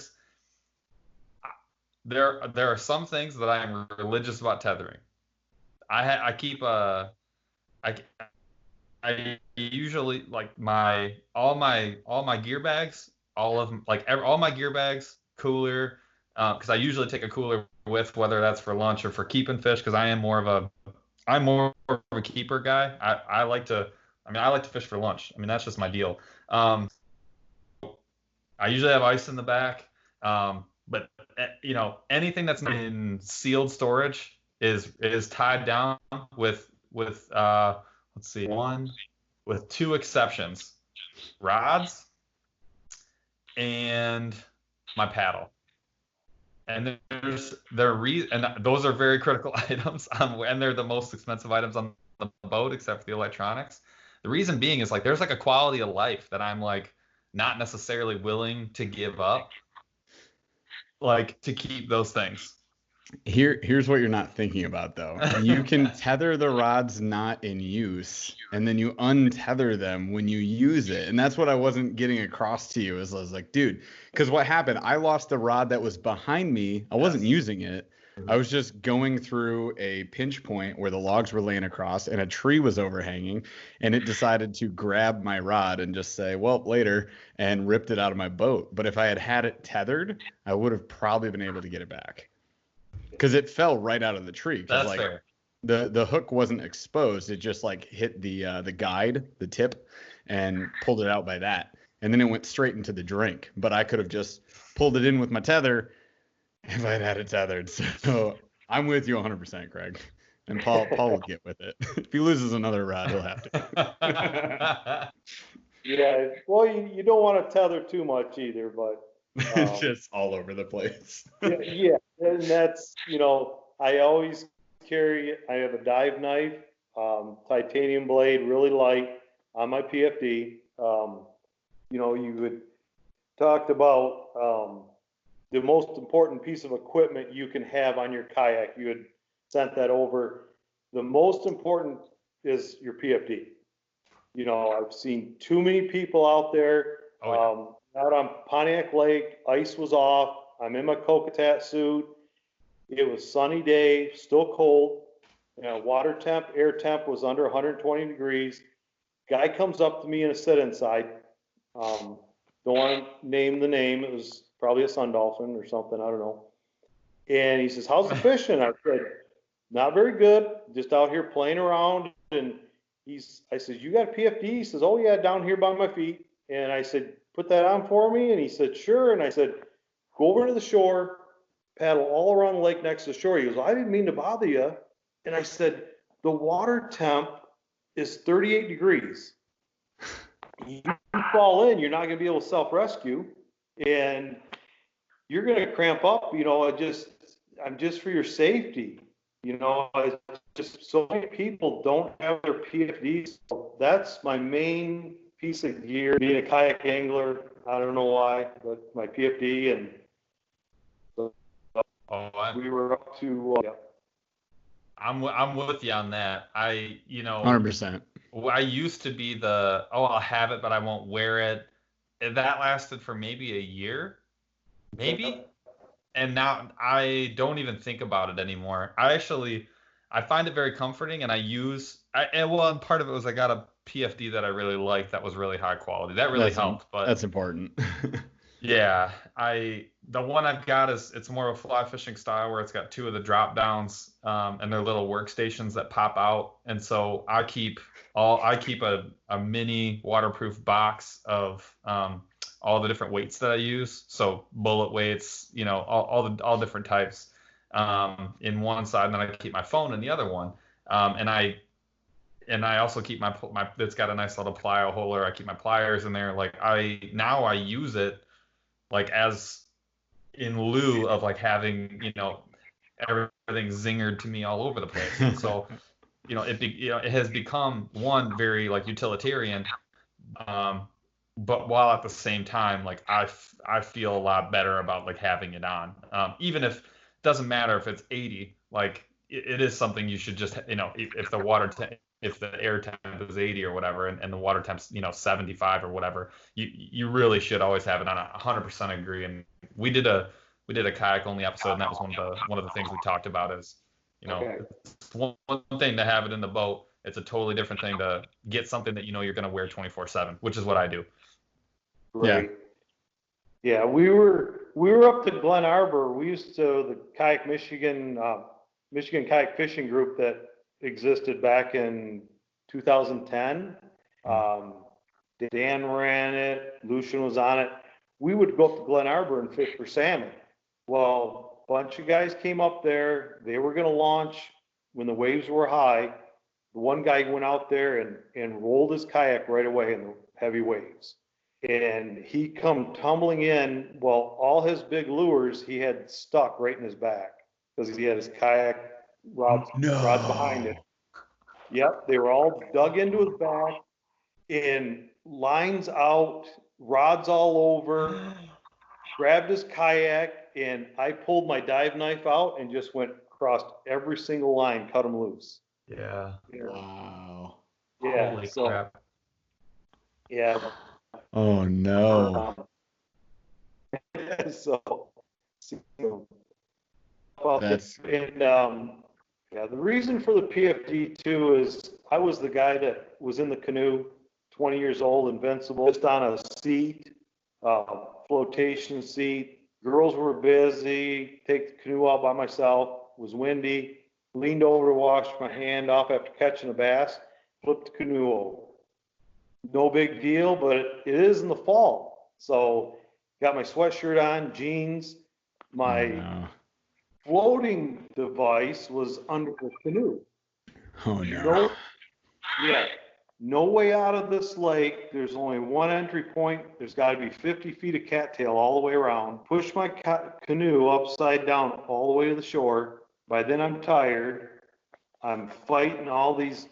are some things that I am religious about tethering. I usually, like, all my gear bags, all my gear bags, cooler, because I usually take a cooler with, whether that's for lunch or for keeping fish, because I'm more of a keeper guy. I like to fish for lunch. I mean, that's just my deal. I usually have ice in the back, but anything that's in sealed storage is tied down with with 2 exceptions: rods and my paddle. And those are very critical items, and they're the most expensive items on the boat, except for the electronics. The reason being is, like, there's like a quality of life that I'm like not necessarily willing to give up, like, to keep those things. Here's what you're not thinking about, though. You can tether the rods not in use, and then you untether them when you use it. And that's what I wasn't getting across to you. I was like, dude, because what happened, I lost the rod that was behind me. I wasn't using it. I was just going through a pinch point where the logs were laying across and a tree was overhanging, and it decided to grab my rod and just say, well, later, and ripped it out of my boat. But if I had it tethered, I would have probably been able to get it back. Because it fell right out of the tree. That's fair. The hook wasn't exposed. It just like hit the guide, the tip, and pulled it out by that. And then it went straight into the drink. But I could have just pulled it in with my tether if I'd had it tethered. So I'm with you 100%, Craig. And Paul will get with it. If he loses another rod, he'll have to. Yeah, well, you don't want to tether too much either, but It's just all over the place. yeah, and that's, I always I have a dive knife, titanium blade, really light on my PFD. You had talked about the most important piece of equipment you can have on your kayak. You had sent that over. The most important is your PFD. I've seen too many people out there. Out on Pontiac Lake, ice was off. I'm in my Kokatat suit. It was sunny day, still cold. Water temp, air temp was under 120 degrees. Guy comes up to me in a sit-in side. Don't want to name the name. It was probably a sun dolphin or something. I don't know. And he says, "How's the fishing?" I said, "Not very good. Just out here playing around." And I said, "You got a PFD?" He says, "Oh yeah, down here by my feet." And I said, "Put that on for me." And he said, "Sure." And I said, "Go over to the shore, paddle all around the lake next to the shore." He goes, "I didn't mean to bother you." And I said, "The water temp is 38 degrees. You fall in, you're not going to be able to self-rescue, and you're going to cramp up. I'm just for your safety. It's just so many people don't have their PFDs. So that's my main piece of gear. Being a kayak angler, I don't know why, but my PFD, and so we were up to. I'm with you on that. 100%. I used to be I'll have it, but I won't wear it. And that lasted for maybe a year, maybe. And now I don't even think about it anymore. I find it very comforting, and and part of it was I got a PFD that I really liked that was really high quality. That really helped. But that's important. yeah, the one I've got it's more of a fly fishing style where it's got two of the drop downs, and they're little workstations that pop out. And so I keep a mini waterproof box of all the different weights that I use. So bullet weights, all different types, in one side, and then I keep my phone in the other one. And I also keep my it's got a nice little plyo holder. I keep my pliers in there. Like I use it like as in lieu of like having, everything zingered to me all over the place. And so, it has become one very like utilitarian, but while at the same time, like I feel a lot better about like having it on, even if it doesn't matter if it's 80, like it is something you should just, if the air temp is 80 or whatever, and the water temp's 75 or whatever, you really should always have it on. 100% agree. And we did a kayak only episode, and that was one of the things we talked about is, it's one thing to have it in the boat. It's a totally different thing to get something that you're going to wear 24/7, which is what I do. Right. Yeah, we were up to Glen Arbor. We used to the Kayak Michigan Kayak Fishing Group that existed back in 2010. Dan ran it. Lucian was on it. We would go up to Glen Arbor and fish for salmon. Well, a bunch of guys came up there. They were going to launch when the waves were high. The one guy went out there and rolled his kayak right away in the heavy waves. And he come tumbling in. Well, all his big lures he had stuck right in his back because he had his kayak rods behind it. Yep, they were all dug into his back, and lines out, rods all over. Grabbed his kayak, and I pulled my dive knife out and just went across every single line, cut them loose. Yeah. Wow. Yeah. Holy crap. Yeah. Oh no. The reason for the PFD too is I was the guy that was in the canoe, 20 years old, invincible, just on a seat, flotation seat. Girls were busy. Take the canoe out by myself. It was windy. Leaned over to wash my hand off after catching a bass. Flipped the canoe over. No big deal, but it is in the fall. So got my sweatshirt on, jeans. My floating device was under the canoe. Oh no. No, yeah, no way out of this lake. There's only one entry point. There's got to be 50 feet of cattail all the way around. Push my canoe upside down all the way to the shore. By then I'm tired. I'm fighting all these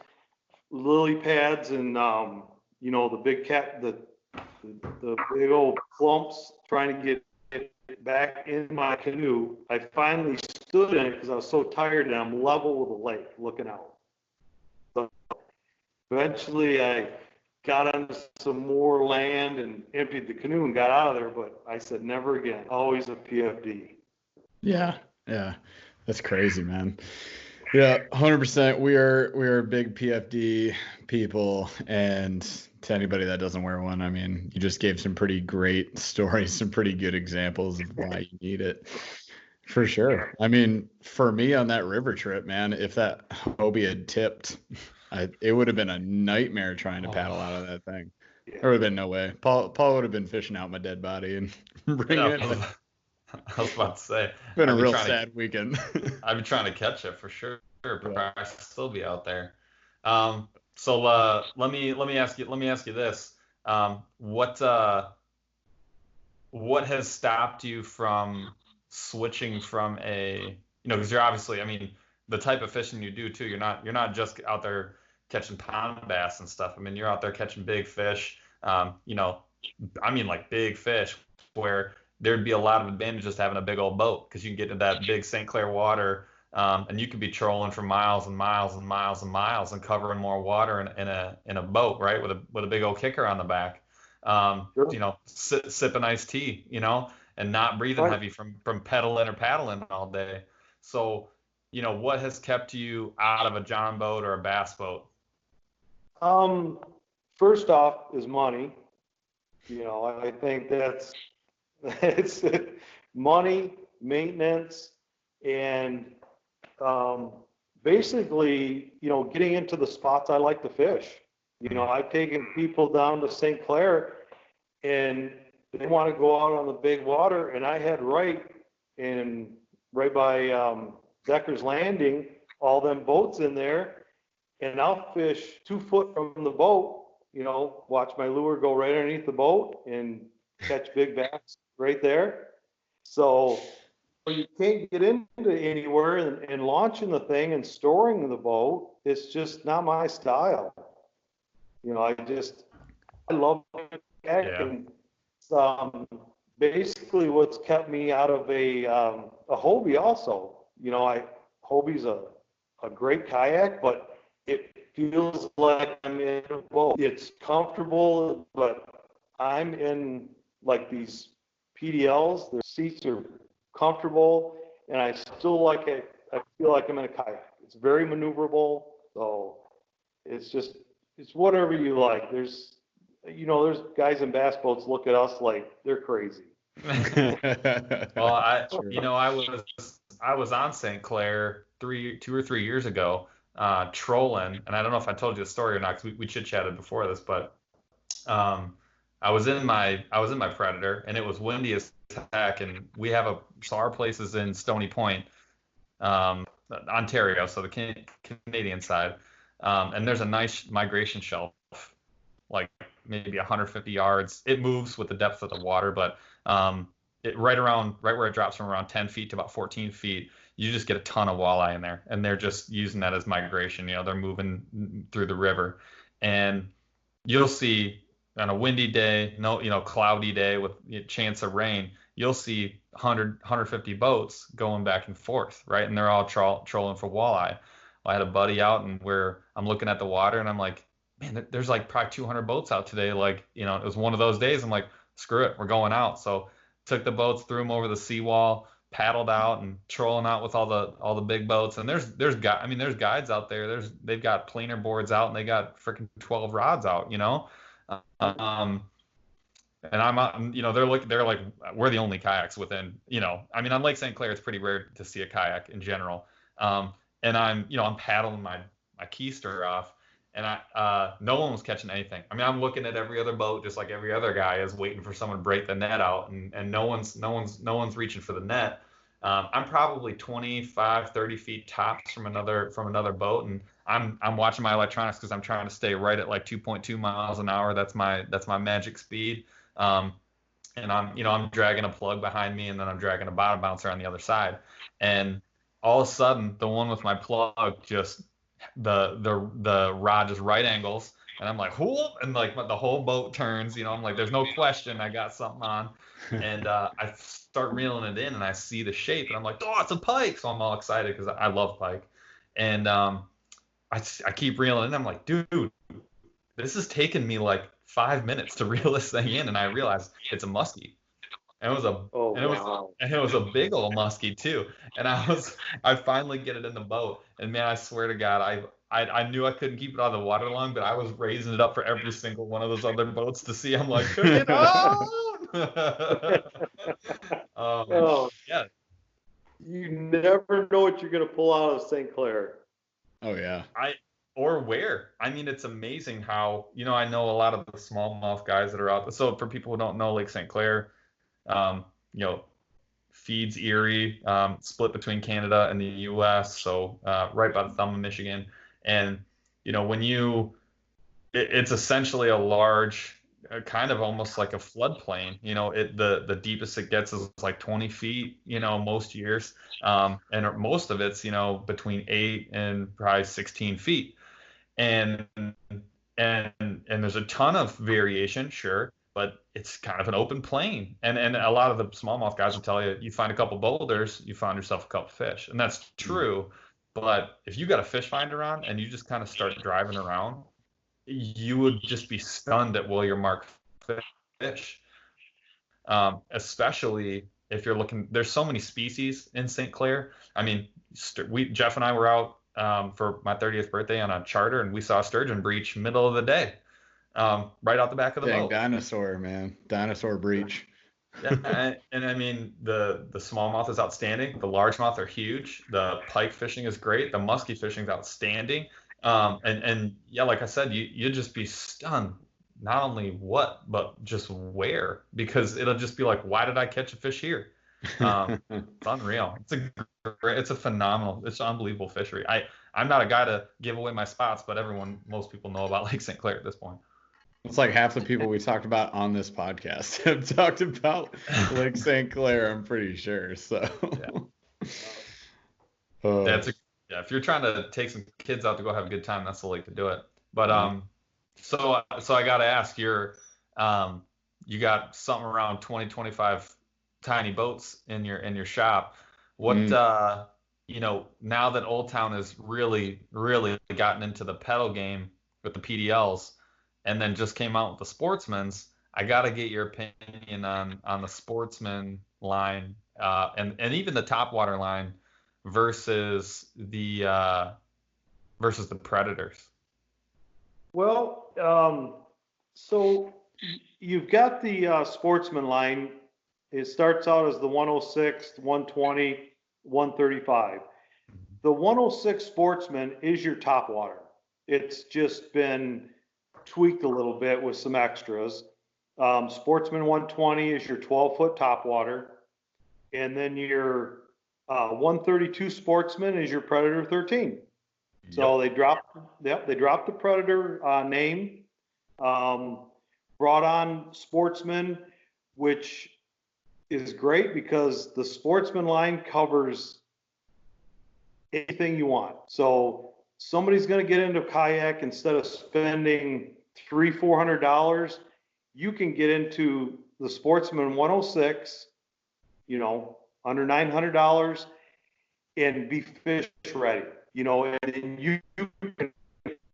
lily pads and the big the big old clumps trying to get it back in my canoe. I finally stood in it because I was so tired, and I'm level with the lake looking out. So eventually I got on some more land and emptied the canoe and got out of there, but I said never again. Always a PFD. Yeah, that's crazy, man. Yeah, 100%. We are big PFD people, and to anybody that doesn't wear one, I mean, you just gave some pretty great stories, some pretty good examples of why you need it. For sure. I mean, for me on that river trip, man, if that Hobie had tipped, it would have been a nightmare trying to paddle out of that thing. There would have been no way. Paul would have been fishing out my dead body and bringing it back. I was about to say. It's been a real sad weekend. I've been trying to catch it for sure. But I still be out there. So let me ask you this. What has stopped you from switching from because you're obviously, I mean, the type of fishing you do too, you're not just out there catching pond bass and stuff. I mean, you're out there catching big fish. I mean, like big fish where there'd be a lot of advantages to having a big old boat, because you can get into that big St. Clair water, and you could be trolling for miles and miles and miles and miles and covering more water in a boat, right, with a big old kicker on the back. Sure. Sipping iced tea, and not breathing heavy from pedaling or paddling all day. So, what has kept you out of a John boat or a bass boat? First off is money. I think it's money, maintenance, and basically, getting into the spots I like to fish. I've taken people down to St. Clair and they want to go out on the big water, and I had right by Decker's Landing, all them boats in there, and I'll fish 2 foot from the boat, watch my lure go right underneath the boat and catch big bass right there. So you can't get into anywhere and launching the thing and storing the boat. It's just not my style. I love kayaking. Basically what's kept me out of a Hobie also. Hobie's a great kayak, but it feels like I'm in a boat. It's comfortable, but I'm in like these PDLs. The seats are comfortable, and I still like it. I feel like I'm in a kayak. It's very maneuverable, so it's whatever you like. There's guys in bass boats look at us like they're crazy. Well, I was on St. Clair 2 or 3 years ago, trolling, and I don't know if I told you the story or not, because we chit-chatted before this, but I was in my Predator, and it was windy as heck, and our place is in Stony Point, Ontario, so the Canadian side, and there's a nice migration shelf, like maybe 150 yards. It moves with the depth of the water, but right where it drops from around 10 feet to about 14 feet, you just get a ton of walleye in there, and they're just using that as migration. They're moving through the river, and you'll see on a windy day, cloudy day with a chance of rain, you'll see 150 boats going back and forth, right? And they're all trolling for walleye. Well, I had a buddy out, and where I'm looking at the water, and I'm like, man, there's like probably 200 boats out today. Like, it was one of those days. I'm like, screw it, we're going out. So took the boats, threw them over the seawall, paddled out, and trolling out with all the big boats. And there's guides out there. They've got planer boards out, and they got freaking 12 rods out, and I'm they're like, we're the only kayaks within, on Lake St. Clair, it's pretty rare to see a kayak in general. And I'm paddling my keister off, and no one was catching anything. I'm looking at every other boat, just like every other guy is, waiting for someone to break the net out, and no one's reaching for the net. I'm probably 25, 30 feet tops from another boat, and I'm watching my electronics because I'm trying to stay right at like 2.2 miles an hour. That's my magic speed. And I'm dragging a plug behind me, and then I'm dragging a bottom bouncer on the other side, and all of a sudden the one with my plug just the rod just right angles, and I'm like, whoop, and like the whole boat turns. I'm like, there's no question I got something on, and I start reeling it in, and I see the shape, and I'm like, oh, it's a pike. So I'm all excited because I love pike, and I keep reeling in. I'm like, dude, this is taking me like 5 minutes to reel this thing in, and I realized it's a muskie. And it was it was a big old muskie too. And I finally get it in the boat, and man, I swear to God, I knew I couldn't keep it out of the water long, but I was raising it up for every single one of those other boats to see. I'm like, cook it on. Yeah. You never know what you're gonna pull out of St. Clair. Oh yeah. Or where. I mean, it's amazing how, I know a lot of the smallmouth guys that are out there. So for people who don't know, Lake St. Clair, feeds Erie, split between Canada and the U.S., so right by the thumb of Michigan. And, it's essentially a large, kind of almost like a floodplain. The deepest it gets is like 20 feet, most years. And most of it's, between 8 and probably 16 feet. And there's a ton of variation, sure, but it's kind of an open plain. And a lot of the smallmouth guys will tell you, you find a couple boulders, you find yourself a couple fish, and that's true. But if you got a fish finder on and you just kind of start driving around, you would just be stunned at will your mark fish. Especially if you're looking. There's so many species in St. Clair. I mean, Jeff and I were out for my 30th birthday on a charter, and we saw a sturgeon breach middle of the day, right out the back of the boat. Dinosaur, man. Dinosaur breach. Yeah, and I mean, the smallmouth is outstanding. The largemouth are huge. The pike fishing is great. The muskie fishing is outstanding. And yeah, like I said, you'd just be stunned. Not only what, but just where, because it'll just be like, why did I catch a fish here? It's unreal. It's a phenomenal, it's an unbelievable fishery. I'm not a guy to give away my spots, but most people know about Lake St. Clair at this point. It's like half the people we talked about on this podcast have talked about Lake St. Clair, I'm pretty sure. So yeah. If you're trying to take some kids out to go have a good time, that's the lake to do it. But so I got to ask, you got something around 20, 25 tiny boats in your shop. What now that Old Town has really gotten into the pedal game with the PDLs, and then just came out with the Sportsman's, I got to get your opinion on the Sportsman line, and even the topwater line versus the Predators. Well, so you've got the Sportsman line. It starts out as the 106, 120, 135. The 106 Sportsman is your topwater. It's just been tweaked a little bit with some extras. Sportsman 120 is your 12-foot topwater, and then your 132 Sportsman is your Predator 13. So they dropped the Predator name, brought on Sportsman, which is great because the Sportsman line covers anything you want. So somebody's going to get into a kayak, instead of spending $300-400, you can get into the Sportsman 106, under $900, and be fish ready. And you can,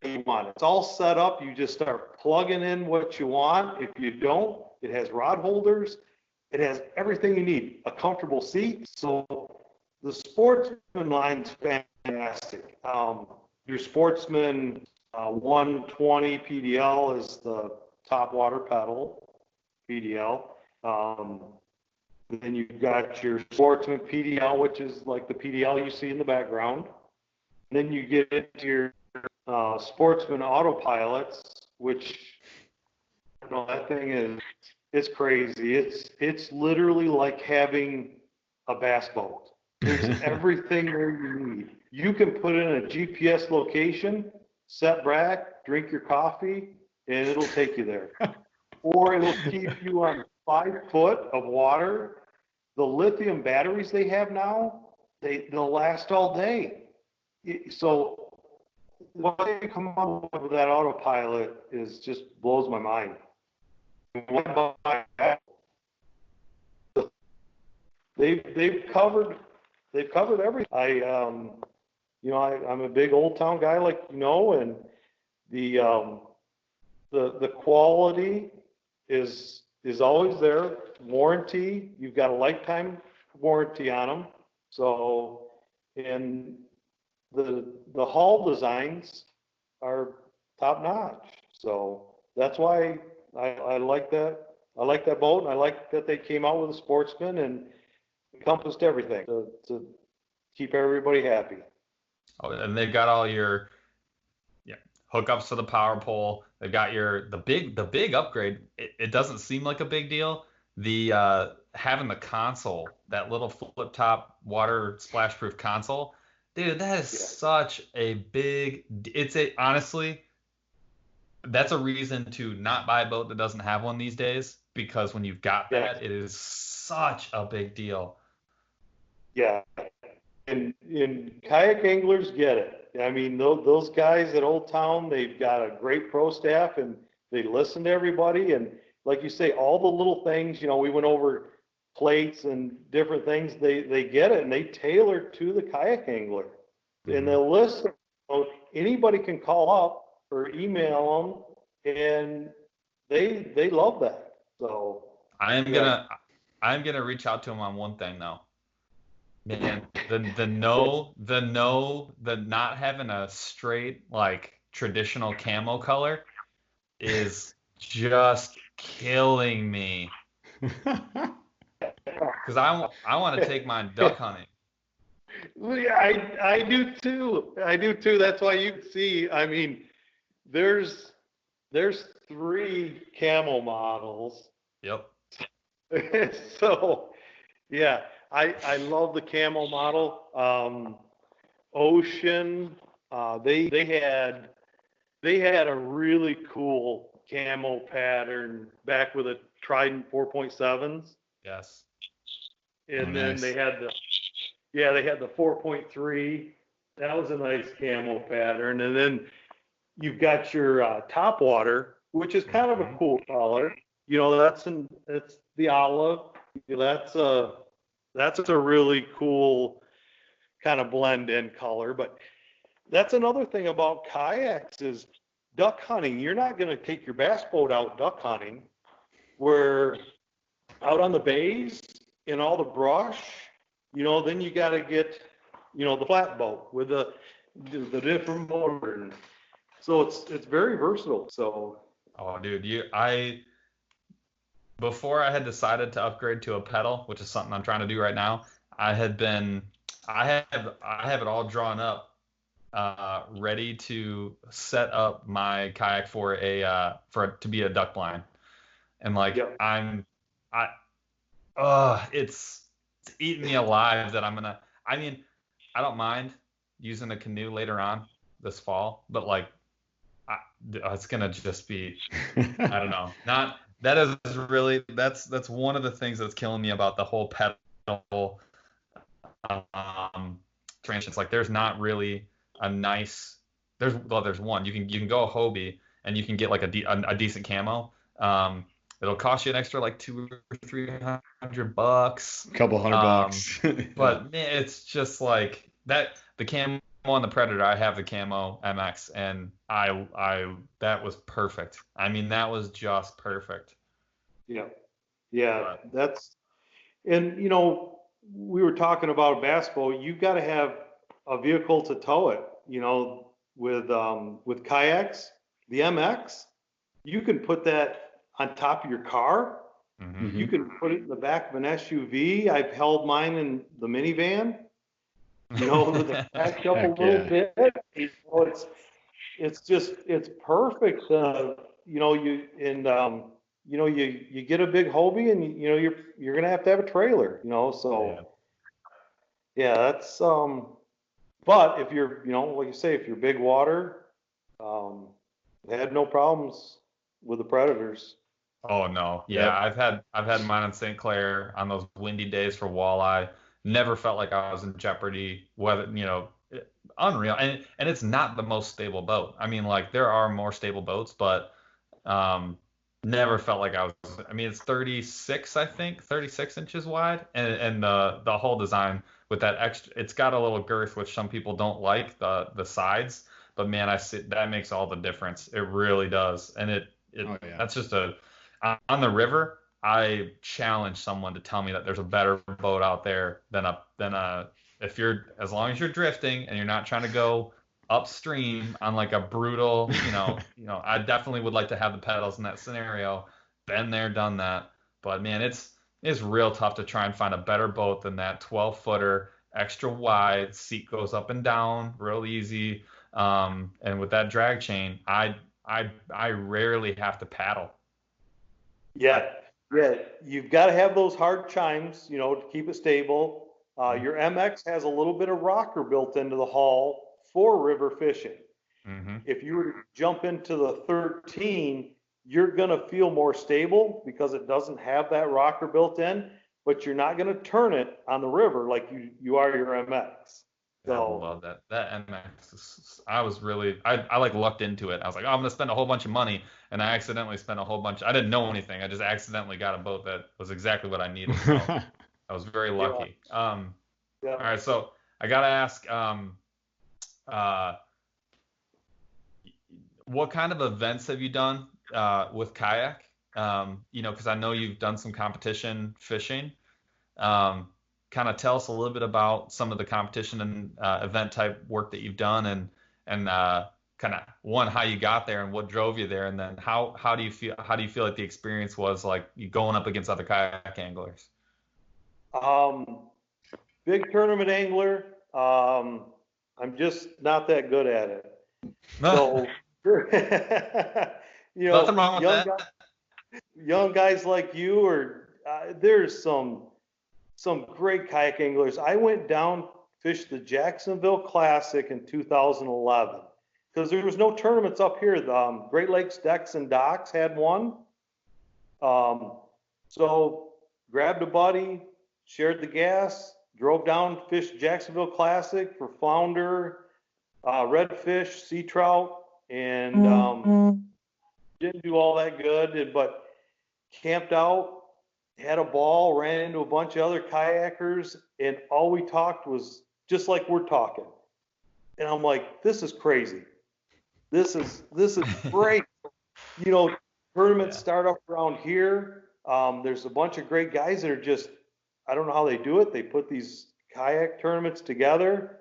you want. It's all set up. You just start plugging in what you want. If you don't, it has rod holders. It has everything you need. A comfortable seat. So the Sportsman line's fantastic. Your Sportsman 120 PDL is the topwater pedal PDL. Then you've got your Sportsman PDL, which is like the PDL you see in the background. Then you get into your Sportsman autopilots, which that thing it's crazy. It's literally like having a bass boat. There's everything there you need. You can put in a GPS location, set back, drink your coffee, and it'll take you there. Or it'll keep you on 5 foot of water. The lithium batteries they have now, they'll last all day. So what they come up with that autopilot is just blows my mind. They've covered everything. I'm a big Old Town guy, like you know, and the quality is always there. Warranty, you've got a lifetime warranty on them. So, and the hull designs are top notch. So that's why I like that. I like that boat, and I like that they came out with a Sportsman and encompassed everything to keep everybody happy. Oh, and they've got all your hookups to the power pole. They've got the big upgrade. It doesn't seem like a big deal. The having the console, that little flip top water splash proof console, dude, that is such a big. Honestly, that's a reason to not buy a boat that doesn't have one these days, because when you've got that, it is such a big deal. Yeah, and kayak anglers get it. I mean, those guys at Old Town, they've got a great pro staff, and they listen to everybody. And like you say, all the little things, we went over plates and different things. They get it, and they tailor to the kayak angler. Mm-hmm. And they'll listen. So anybody can call up or email them, and they love that. So I'm gonna reach out to them on one thing though. Man, the not having a straight like traditional camo color is just killing me. Because I want to take mine duck hunting. Yeah, I do too. That's why you see. I mean, there's 3 camo models. Yep. So yeah. I love the camo model. Ocean, they had a really cool camo pattern back with a Trident 4.7s. Yes. And then they had the 4.3. That was a nice camo pattern. And then you've got your top water, which is kind of a cool color. That's the olive. That's a really cool kind of blend-in color. But that's another thing about kayaks is duck hunting. You're not going to take your bass boat out duck hunting, where out on the bays in all the brush, then you got to get, the flat boat with the different motor. And so it's very versatile. So. Oh, dude, before I had decided to upgrade to a pedal, which is something I'm trying to do right now, I have it all drawn up, ready to set up my kayak for to be a duck blind, and it's eating me alive that I don't mind using a canoe later on this fall, but it's gonna just be, I don't know, that's one of the things that's killing me about the whole pedal transitions. Like, there's not really a nice, there's one, you can go a Hobie and you can get like a decent camo. It'll cost you an extra like $200 or $300, a couple $100. But man, it's just like that. The camo on the Predator, I have the camo MX, and I that was perfect. I mean, that was just perfect. Yeah, that's, and we were talking about a bass boat. You've got to have a vehicle to tow it. With kayaks, the MX, you can put that on top of your car. Mm-hmm. You can put it in the back of an SUV. I've held mine in the minivan. With the back up a little bit. It's perfect. You get a big Hobie, and you're gonna have to have a trailer. So Yeah, that's but if you're, like you say, if you're big water, they had no problems with the predators. Oh no, yeah, Yep. I've had mine in St. Clair on those windy days for walleye. Never felt like I was in jeopardy. Whether unreal, and it's not the most stable boat. I mean, like there are more stable boats, but um, never felt like I was. I mean, it's 36, I think, 36 inches wide, and the whole design with that extra, it's got a little girth, which some people don't like the sides, but man, I see that makes all the difference. It really does, and Oh yeah. that's just a on the river. I challenge someone to tell me that there's a better boat out there than a if you're as long as you're drifting and you're not trying to go upstream on like a brutal, I definitely would like to have the pedals in that scenario. Been there, done that. But man, it's real tough to try and find a better boat than that 12-footer, extra wide, seat goes up and down, real easy. And with that drag chain, I rarely have to paddle. I, Yeah, yeah, you've got to have those hard chimes, to keep it stable. Your MX has a little bit of rocker built into the hull for river fishing. mm-hmm. If you were to jump into the 13, you're going to feel more stable because it doesn't have that rocker built in, but you're not going to turn it on the river like you are your MX. I So, love that MX. I was really, I like lucked into it. I was like, oh, I'm gonna spend a whole bunch of money, and I accidentally spent a whole bunch. I didn't know anything. I just accidentally got a boat that was exactly what I needed. So I was very yeah, lucky. yeah. All right, so I gotta ask, uh, what kind of events have you done with kayak? Because I know you've done some competition fishing. Um, Kind of tell us a little bit about some of the competition and event type work that you've done, and kind of one how you got there and what drove you there, and then how do you feel like the experience was like you going up against other kayak anglers? Um, Big tournament angler. I'm just not that good at it. So, Nothing wrong with young that. guys, young guys like you, or there's some great kayak anglers. I went down, fished the Jacksonville Classic in 2011 because there was no tournaments up here. The Great Lakes Decks and Docks had one. Um, so grabbed a buddy, shared the gas, drove down, fished Jacksonville Classic for flounder, redfish, sea trout, and didn't do all that good, but camped out, had a ball, ran into a bunch of other kayakers, and all we talked was just like we're talking. And I'm like, this is crazy. This is great. You know, Tournaments Yeah. start up around here. There's a bunch of great guys that are just, I don't know how they do it. They put these kayak tournaments together,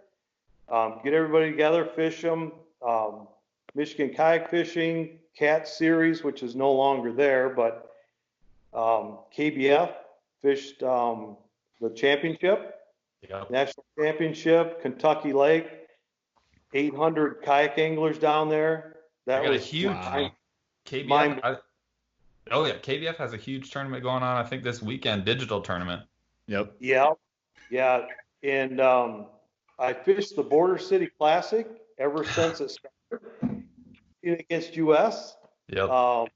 get everybody together, fish them. Michigan Kayak Fishing, Cat Series, which is no longer there, but KBF fished the championship, Yep. national championship, Kentucky Lake, 800 kayak anglers down there. I That got a was huge Wow. KBF. mind. Oh yeah, KBF has a huge tournament going on. I think this weekend, digital tournament. Yep. Yeah, yeah. And I fished the Border City Classic ever since it started against US. Yep. Um,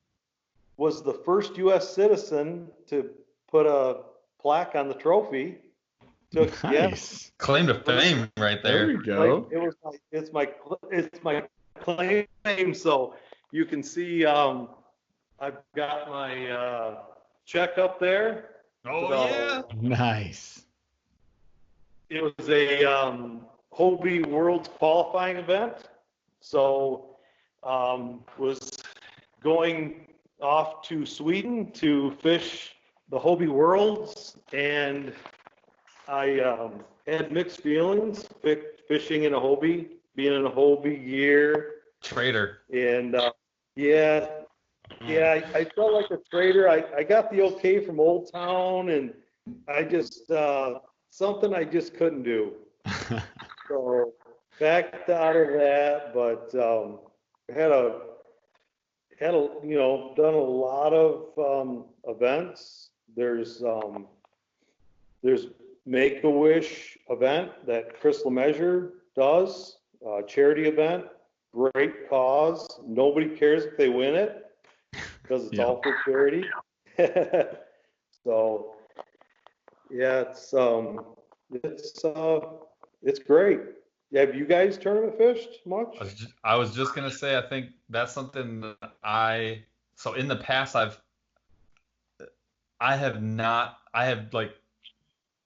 was the first US citizen to put a plaque on the trophy. Took Nice. Claim to fame right There there. we go. it's my claim. So you can see I've got my check up there. Oh yeah. So Nice. it was a Hobie Worlds qualifying event. So was going off to Sweden to fish the Hobie Worlds, and I had mixed feelings fishing in a Hobie, being in a Hobie gear, Trader. and yeah, yeah, I felt like a trader. I got the okay from Old Town, and I just something I just couldn't do. So backed out of that, but had a done a lot of events. There's Make-A-Wish event that Chris LeMessurier does, charity event, great cause. Nobody cares if they win it because it's all for charity. So yeah, it's great. Have you guys tournament fished much? I was just gonna say, I think that's something that so in the past I have like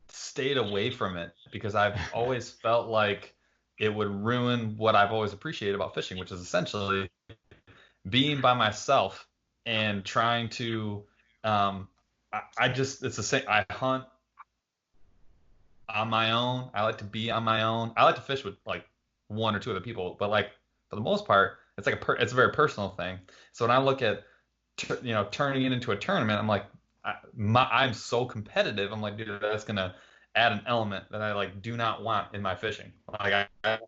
stayed away from it because I've always felt like it would ruin what I've always appreciated about fishing, which is essentially being by myself and trying to it's the same. I hunt on my own. I like to be on my own. I like to fish with like one or two other people, but like for the most part, it's like it's a very personal thing. So when I look at turning it into a tournament, I'm like I'm so competitive. I'm like, dude, that's gonna add an element that I like do not want in my fishing. Like I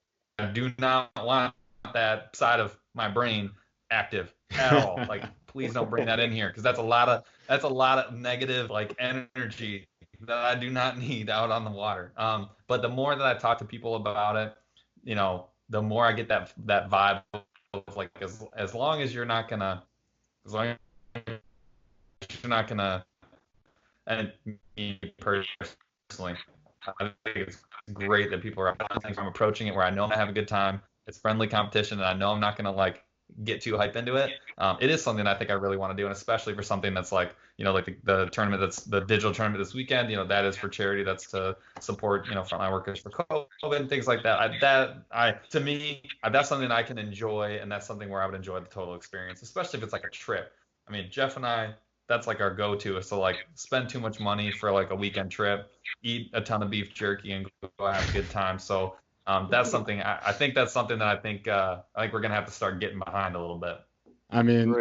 do not want that side of my brain active at all. Like please don't bring that in here because that's a lot of negative like energy that I do not need out on the water. But the more that I talk to people about it, the more I get that vibe of like as long as you're not gonna and me personally, I think it's great that people are I'm approaching it where I know I'm gonna have a good time. It's friendly competition, and I know I'm not gonna like get too hyped into it. It is something I think I really want to do, and especially for something that's like like the tournament that's the digital tournament this weekend. That is for charity. That's to support frontline workers for COVID and things like that. To me, that's something I can enjoy, and that's something where I would enjoy the total experience, especially if it's like a trip. I mean, Jeff and I, that's like our go-to is to like spend too much money for like a weekend trip, eat a ton of beef jerky, and go have a good time. So that's something I think that's something that I think we're gonna have to start getting behind a little bit. I mean,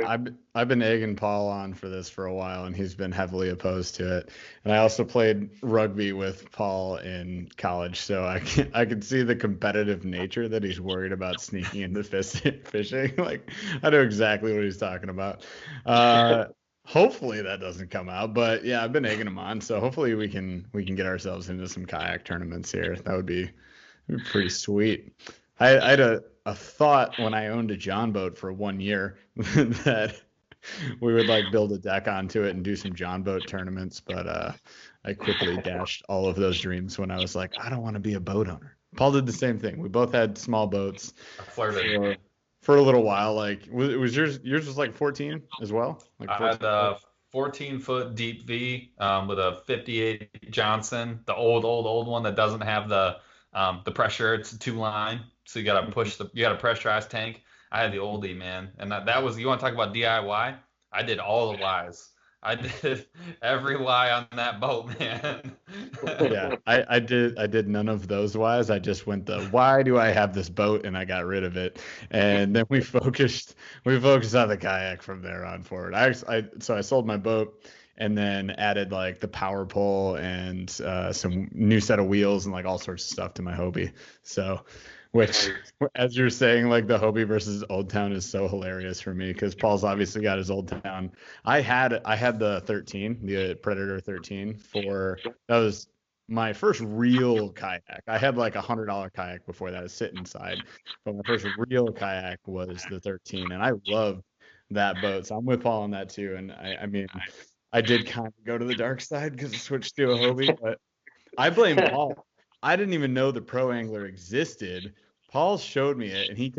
I've been egging Paul on for this for a while, and he's been heavily opposed to it. And I also played rugby with Paul in college, so I can see the competitive nature that he's worried about sneaking into fishing. Like, I know exactly what he's talking about. Hopefully that doesn't come out, but yeah, I've been egging him on, so hopefully we can get ourselves into some kayak tournaments here. That would be pretty sweet. I had a thought when I owned a John boat for 1 year that we would like build a deck onto it and do some John boat tournaments, but I quickly dashed all of those dreams when I was like, I don't want to be a boat owner. Paul did the same thing. We both had small boats for a little while. Like, was yours was like 14 as well? Like I had a 14-foot deep V with a 58 Johnson, the old one that doesn't have the pressure. It's a 2-line, so you got to pressurize tank. I had the oldie, man, and that was, you want to talk about DIY? I did all the Ys. I did every Y on that boat, man. Yeah, I did none of those Ys. I just went why do I have this boat, and I got rid of it, and then we focused on the kayak from there on forward. So I sold my boat and then added like the power pole and some new set of wheels and like all sorts of stuff to my Hobie. So, which, as you're saying, like the Hobie versus Old Town is so hilarious for me because Paul's obviously got his Old Town. I had the 13, the Predator 13 that was my first real kayak. I had like $100 kayak before that, I was sitting inside, but my first real kayak was the 13, and I love that boat. So I'm with Paul on that too. And I mean, I did kind of go to the dark side because I switched to a Hobie, but I blame Paul. I didn't even know the Pro Angler existed. Paul showed me it, and he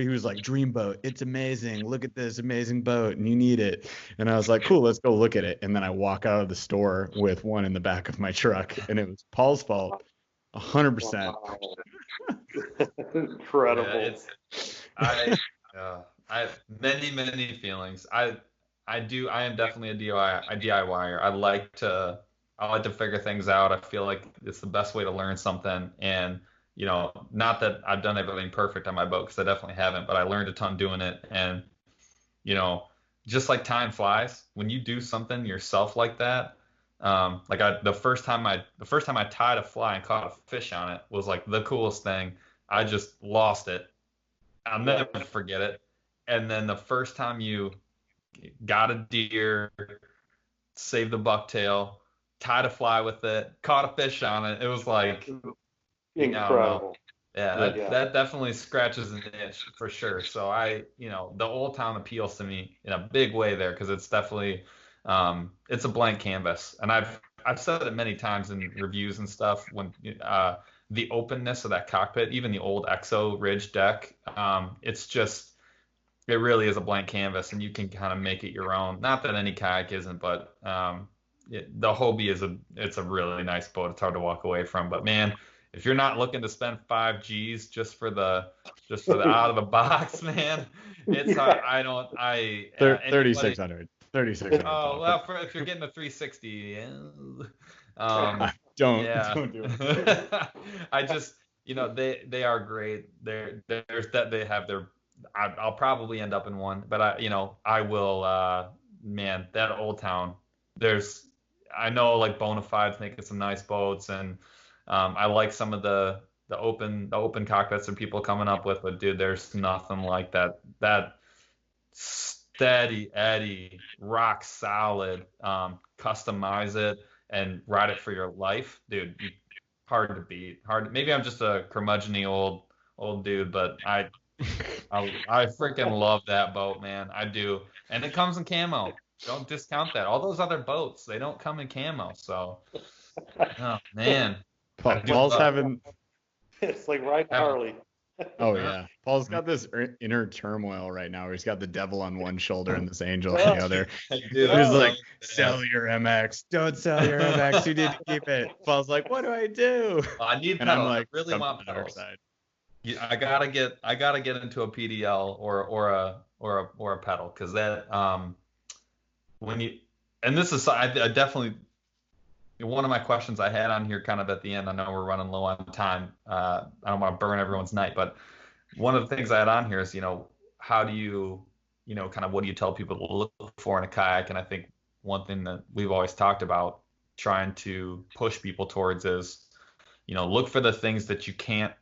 was like, dream boat. It's amazing. Look at this amazing boat, and you need it. And I was like, cool, let's go look at it. And then I walk out of the store with one in the back of my truck, and it was Paul's fault, 100%. Incredible. Yeah, I have many feelings. I am definitely a DIYer. I like to figure things out. I feel like it's the best way to learn something. And, not that I've done everything perfect on my boat, because I definitely haven't, but I learned a ton doing it. And, just like time flies, when you do something yourself like that, the first time I tied a fly and caught a fish on it was like the coolest thing. I just lost it. I'll never forget it. And then the first time you got a deer, saved the bucktail, tied a fly with it, caught a fish on it. It was like Incredible. Yeah, that definitely scratches an itch for sure. So the Old Town appeals to me in a big way there because it's definitely it's a blank canvas, and I've said it many times in reviews and stuff when the openness of that cockpit, even the old Exo Ridge deck, it really is a blank canvas, and you can kind of make it your own. Not that any kayak isn't, but the Hobie it's a really nice boat. It's hard to walk away from, but man, if you're not looking to spend 5 G's just for the out of the box, man, it's hard. 3,600. 3,600. Oh well, if you're getting a 360, don't do it. I just they are great. They have their. I'll probably end up in one, but I will. Man, that Old Town. I know like Bonafide's making some nice boats, and I like some of the open cockpits that people coming up with, but dude, there's nothing like that steady Eddie, rock solid, customize it and ride it for your life, dude. Hard to beat. Maybe I'm just a curmudgeon-y old dude, but I freaking love that boat, man. I do, and it comes in camo. Don't discount that. All those other boats, they don't come in camo, so. Oh man. Paul's having. It's like riding Harley. Oh yeah, Paul's got this inner turmoil right now. Where he's got the devil on one shoulder and this angel on the other. He's like, "Sell your MX. Don't sell your MX. You need to keep it." Paul's like, "What do I do?" I need and pedals. I'm like, I really want pedals. I gotta get into a PDL or a pedal, because that this is I definitely. One of my questions I had on here kind of at the end, I know we're running low on time. I don't want to burn everyone's night, but one of the things I had on here is, how do you, kind of what do you tell people to look for in a kayak? And I think one thing that we've always talked about trying to push people towards is, look for the things that you can't,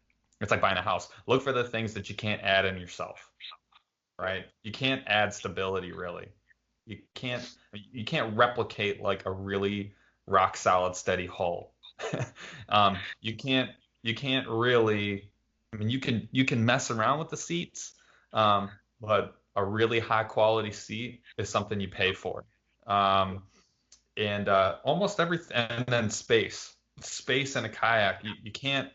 it's like buying a house. Look for the things that you can't add in yourself, right? You can't add stability, really. You can't replicate like a really rock solid steady hull. You can't really, I mean, you can mess around with the seats, but a really high quality seat is something you pay for. And almost everything, and then space in a kayak, you can't,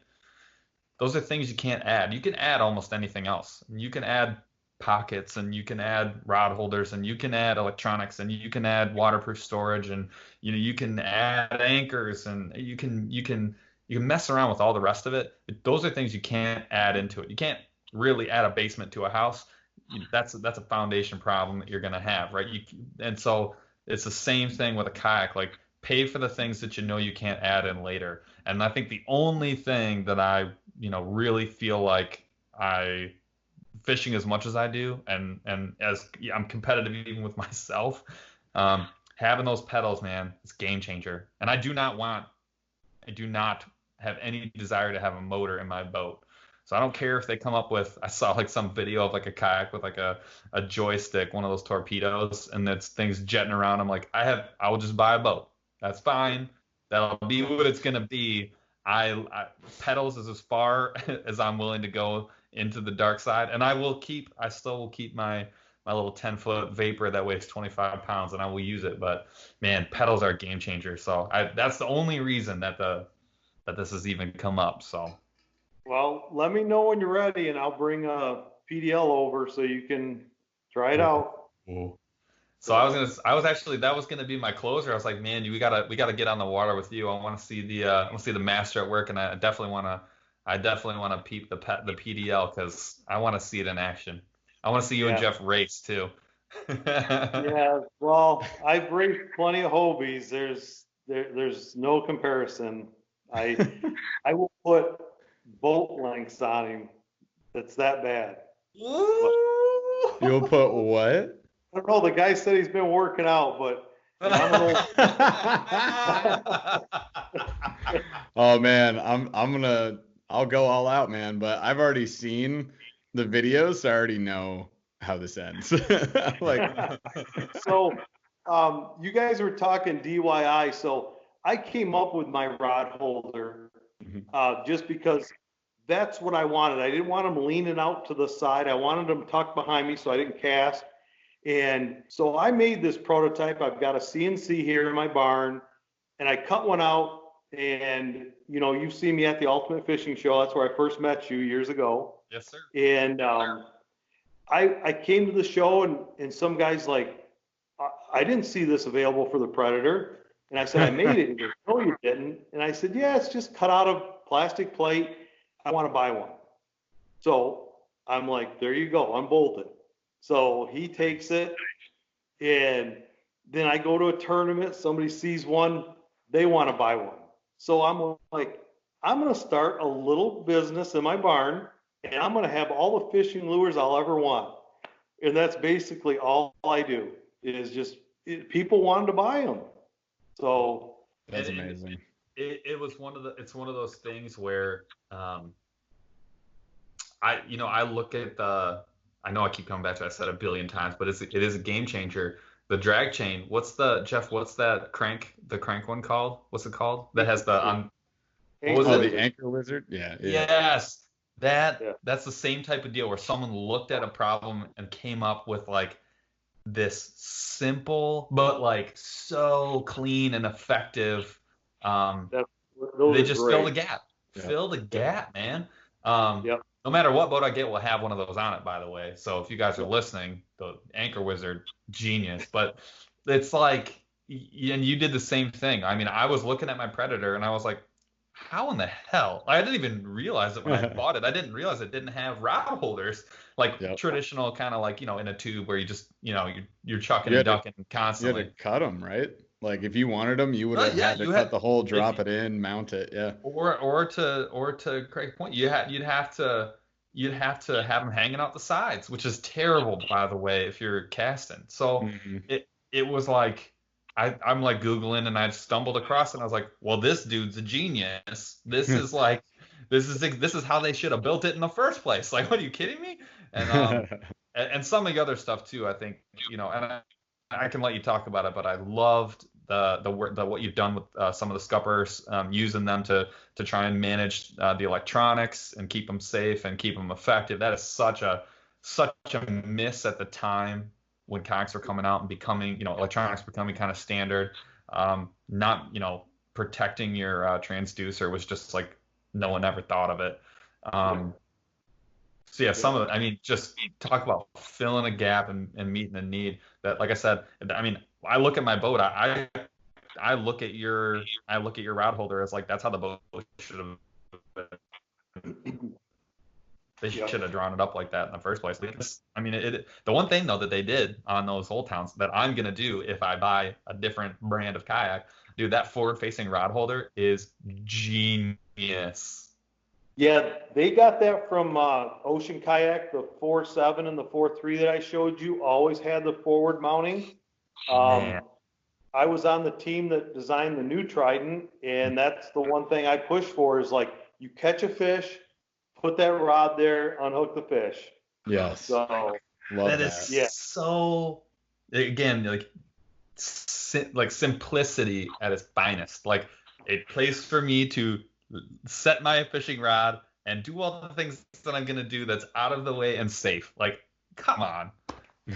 those are things you can't add. You can add almost anything else. You can add pockets, and you can add rod holders, and you can add electronics, and you can add waterproof storage, and you can add anchors, and you can mess around with all the rest of it. Those are things you can't add into it. You can't really add a basement to a house. That's a foundation problem that you're gonna have, right? And so it's the same thing with a kayak. Like, pay for the things that you can't add in later. And I think the only thing that I really feel like I fishing as much as I do, and as I'm competitive even with myself, having those pedals, man, it's a game changer. And I do not have any desire to have a motor in my boat. So I don't care if they come up with, I saw like some video of like a kayak with like a joystick, one of those torpedoes, and that's things jetting around. I'm like, I will just buy a boat. That's fine. That'll be what it's gonna be. Pedals is as far as I'm willing to go into the dark side, and I still will keep my little 10-foot Vapor that weighs 25 pounds, and I will use it. But man, pedals are a game changer. So that's the only reason that this has even come up. So, well, let me know when you're ready, and I'll bring a PDL over so you can try it out. Ooh. So that was gonna be my closer. I was like, man, we gotta get on the water with you. I want to see the master at work, and I definitely want to peep the PDL, because I want to see it in action. I want to see you and Jeff race too. Yeah, well, I've raced plenty of Hobies. There's no comparison. I will put boat lengths on him. It's that bad. You'll put what? I don't know. The guy said he's been working out, but oh man, I'll go all out, man. But I've already seen the videos, so I already know how this ends. Like, so, you guys were talking DIY. So I came up with my rod holder just because that's what I wanted. I didn't want them leaning out to the side. I wanted them tucked behind me so I didn't cast. And so I made this prototype. I've got a CNC here in my barn, and I cut one out. And, you know, you've seen me at the Ultimate Fishing Show. That's where I first met you years ago. Yes, sir. And I came to the show, and some guy's like, I didn't see this available for the Predator. And I said, I made it. He goes, no, you didn't. And I said, yeah, it's just cut out of plastic plate. I want to buy one. So I'm like, there you go, unbolt it. So he takes it, and then I go to a tournament. Somebody sees one, they want to buy one. So I'm like, I'm going to start a little business in my barn, and I'm going to have all the fishing lures I'll ever want. And that's basically all I do is just people wanted to buy them. So that's amazing. It was it's one of those things where I look at I know I keep coming back to it, I said a billion times, but it is a game changer. The drag chain. What's that crank? The crank one called? What's it called? That has the what was it? The Anchor Wizard? Yeah. Yes. That's the same type of deal where someone looked at a problem and came up with like this simple but like so clean and effective. They just fill the gap. Yeah. Fill the gap, man. No matter what boat I get, will have one of those on it, by the way. So if you guys are listening, the Anchor Wizard, genius. But it's like, and you did the same thing. I mean, I was looking at my Predator, and I was like, how in the hell? I didn't even realize it when I bought it. I didn't realize it didn't have rod holders, like traditional kind of like, in a tube where you just, you're chucking and ducking constantly. You had to cut them, right? Like if you wanted them, you would have had to cut the hole, drop it in, mount it, Or to Craig's point, you'd have to have them hanging out the sides, which is terrible, by the way, if you're casting. So it was like I'm like Googling, and I stumbled across it, and I was like, well, this dude's a genius. This is like this is how they should have built it in the first place. Like, what are you kidding me? And and some of the other stuff too, I think, and I can let you talk about it, but I loved the what you've done with some of the scuppers, using them to try and manage the electronics and keep them safe and keep them effective. That is such a miss at the time when kayaks were coming out and becoming, electronics becoming kind of standard. Not, protecting your transducer was just like no one ever thought of it. So yeah, some of it, I mean, just talk about filling a gap and meeting a need. That, like I said, I mean, I look at my boat, I look at your rod holder as like, that's how the boat should have been. They should have drawn it up like that in the first place. Because, I mean, the one thing though that they did on those Old Towns that I'm gonna do if I buy a different brand of kayak, dude, that forward-facing rod holder is genius. Yeah, they got that from Ocean Kayak. The 4.7 and the 4.3 that I showed you always had the forward mounting. I was on the team that designed the new Trident, and that's the one thing I push for is like, you catch a fish, put that rod there, unhook the fish. Yes. So love that. Is so, again, like simplicity at its finest. Like, it plays for me to set my fishing rod and do all the things that I'm gonna do that's out of the way and safe. Like, come on.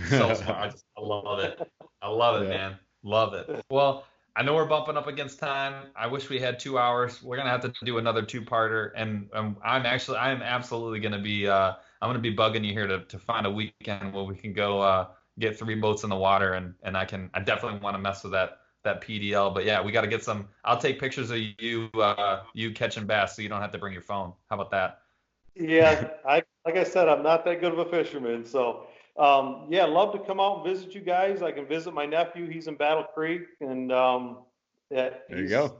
So smart. I love it. I love it, man. Love it. Well, I know we're bumping up against time. I wish we had 2 hours. We're gonna have to do another two-parter, and I'm absolutely gonna be I'm gonna be bugging you here to find a weekend where we can go get 3 boats in the water, and I definitely want to mess with that PDL. But yeah, we got to get some. I'll take pictures of you catching bass, so you don't have to bring your phone. How about that? Yeah, like I said, I'm not that good of a fisherman, so. Yeah, love to come out and visit you guys. I can visit my nephew. He's in Battle Creek, and there you go.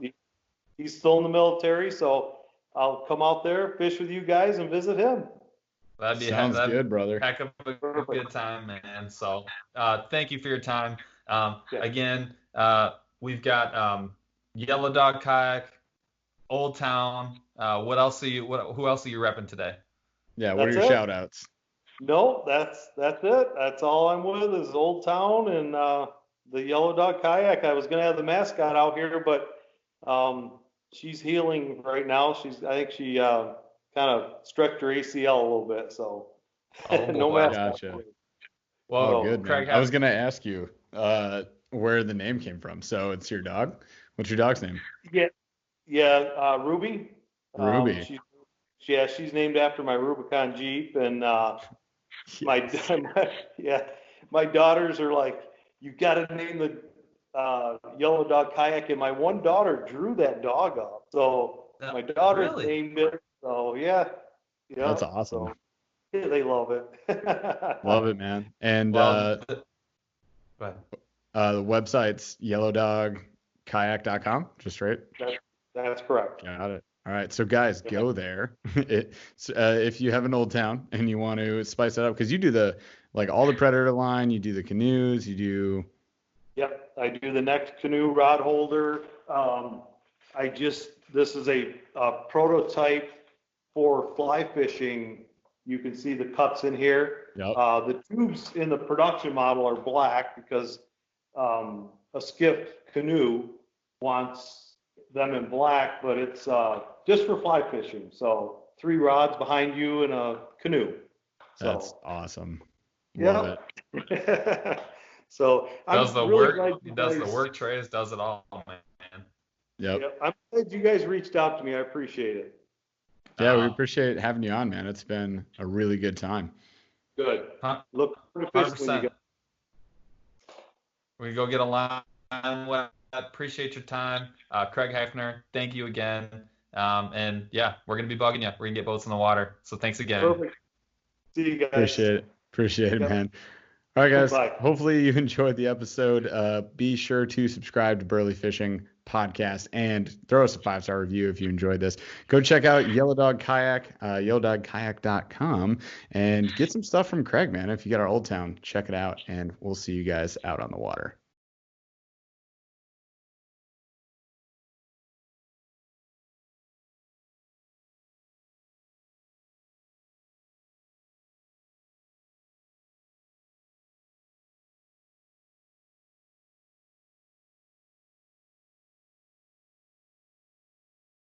He's still in the military, so I'll come out there, fish with you guys, and visit him. Sounds good, brother. Heck of a good time, man. So thank you for your time. Again, we've got Yellow Dog Kayak, Old Town. Who else are you repping today? Yeah, what are your shout outs? No, that's it. That's all I'm with is Old Town and the Yellow Dog Kayak. I was going to have the mascot out here, but She's healing right now. I think she kind of stretched her ACL a little bit, so Oh no boy. mask. Gotcha. Well, Oh, good, Craig man. I was gonna ask you where the name came from. So it's your dog? What's your dog's name? Yeah, Ruby. Ruby. She's named after my Rubicon Jeep, and my my daughters are like, you've got to name the Yellow Dog Kayak, and my one daughter drew that dog up, so my daughter Really? named it. So yeah, That's awesome. So, yeah, they love it. Love it, man. And Well, go ahead. the website's yellowdogkayak.com, just right? That's correct. Got it. All right. So guys, go there. If you have an Old Town and you want to spice it up, because you do all the Predator line, you do the canoes, you do. Yep, I do the next canoe rod holder. This is a prototype for fly fishing. You can see the cuts in here. Yep. The tubes in the production model are black because a skiff canoe wants them in black, but it's just for fly fishing. So 3 rods behind you in a canoe. That's awesome. Love it. So does the really work, does the work trays, does it all, man. Yep. I'm glad you guys reached out to me. I appreciate it. Yeah, we appreciate having you on, man. It's been a really good time. Good. Look for the fish when you go. We go get a line. Appreciate your time. Craig Hefner, thank you again. And yeah, we're going to be bugging you. We're going to get boats in the water. So thanks again. Perfect. See you guys. Appreciate it, man. All right, guys. Bye. Hopefully you enjoyed the episode. Be sure to subscribe to Burly Fishing Podcast and throw us a 5-star review if you enjoyed this. Go check out Yellow Dog Kayak, yellowdogkayak.com, and get some stuff from Craig, man. If you got our Old Town, check it out, and we'll see you guys out on the water.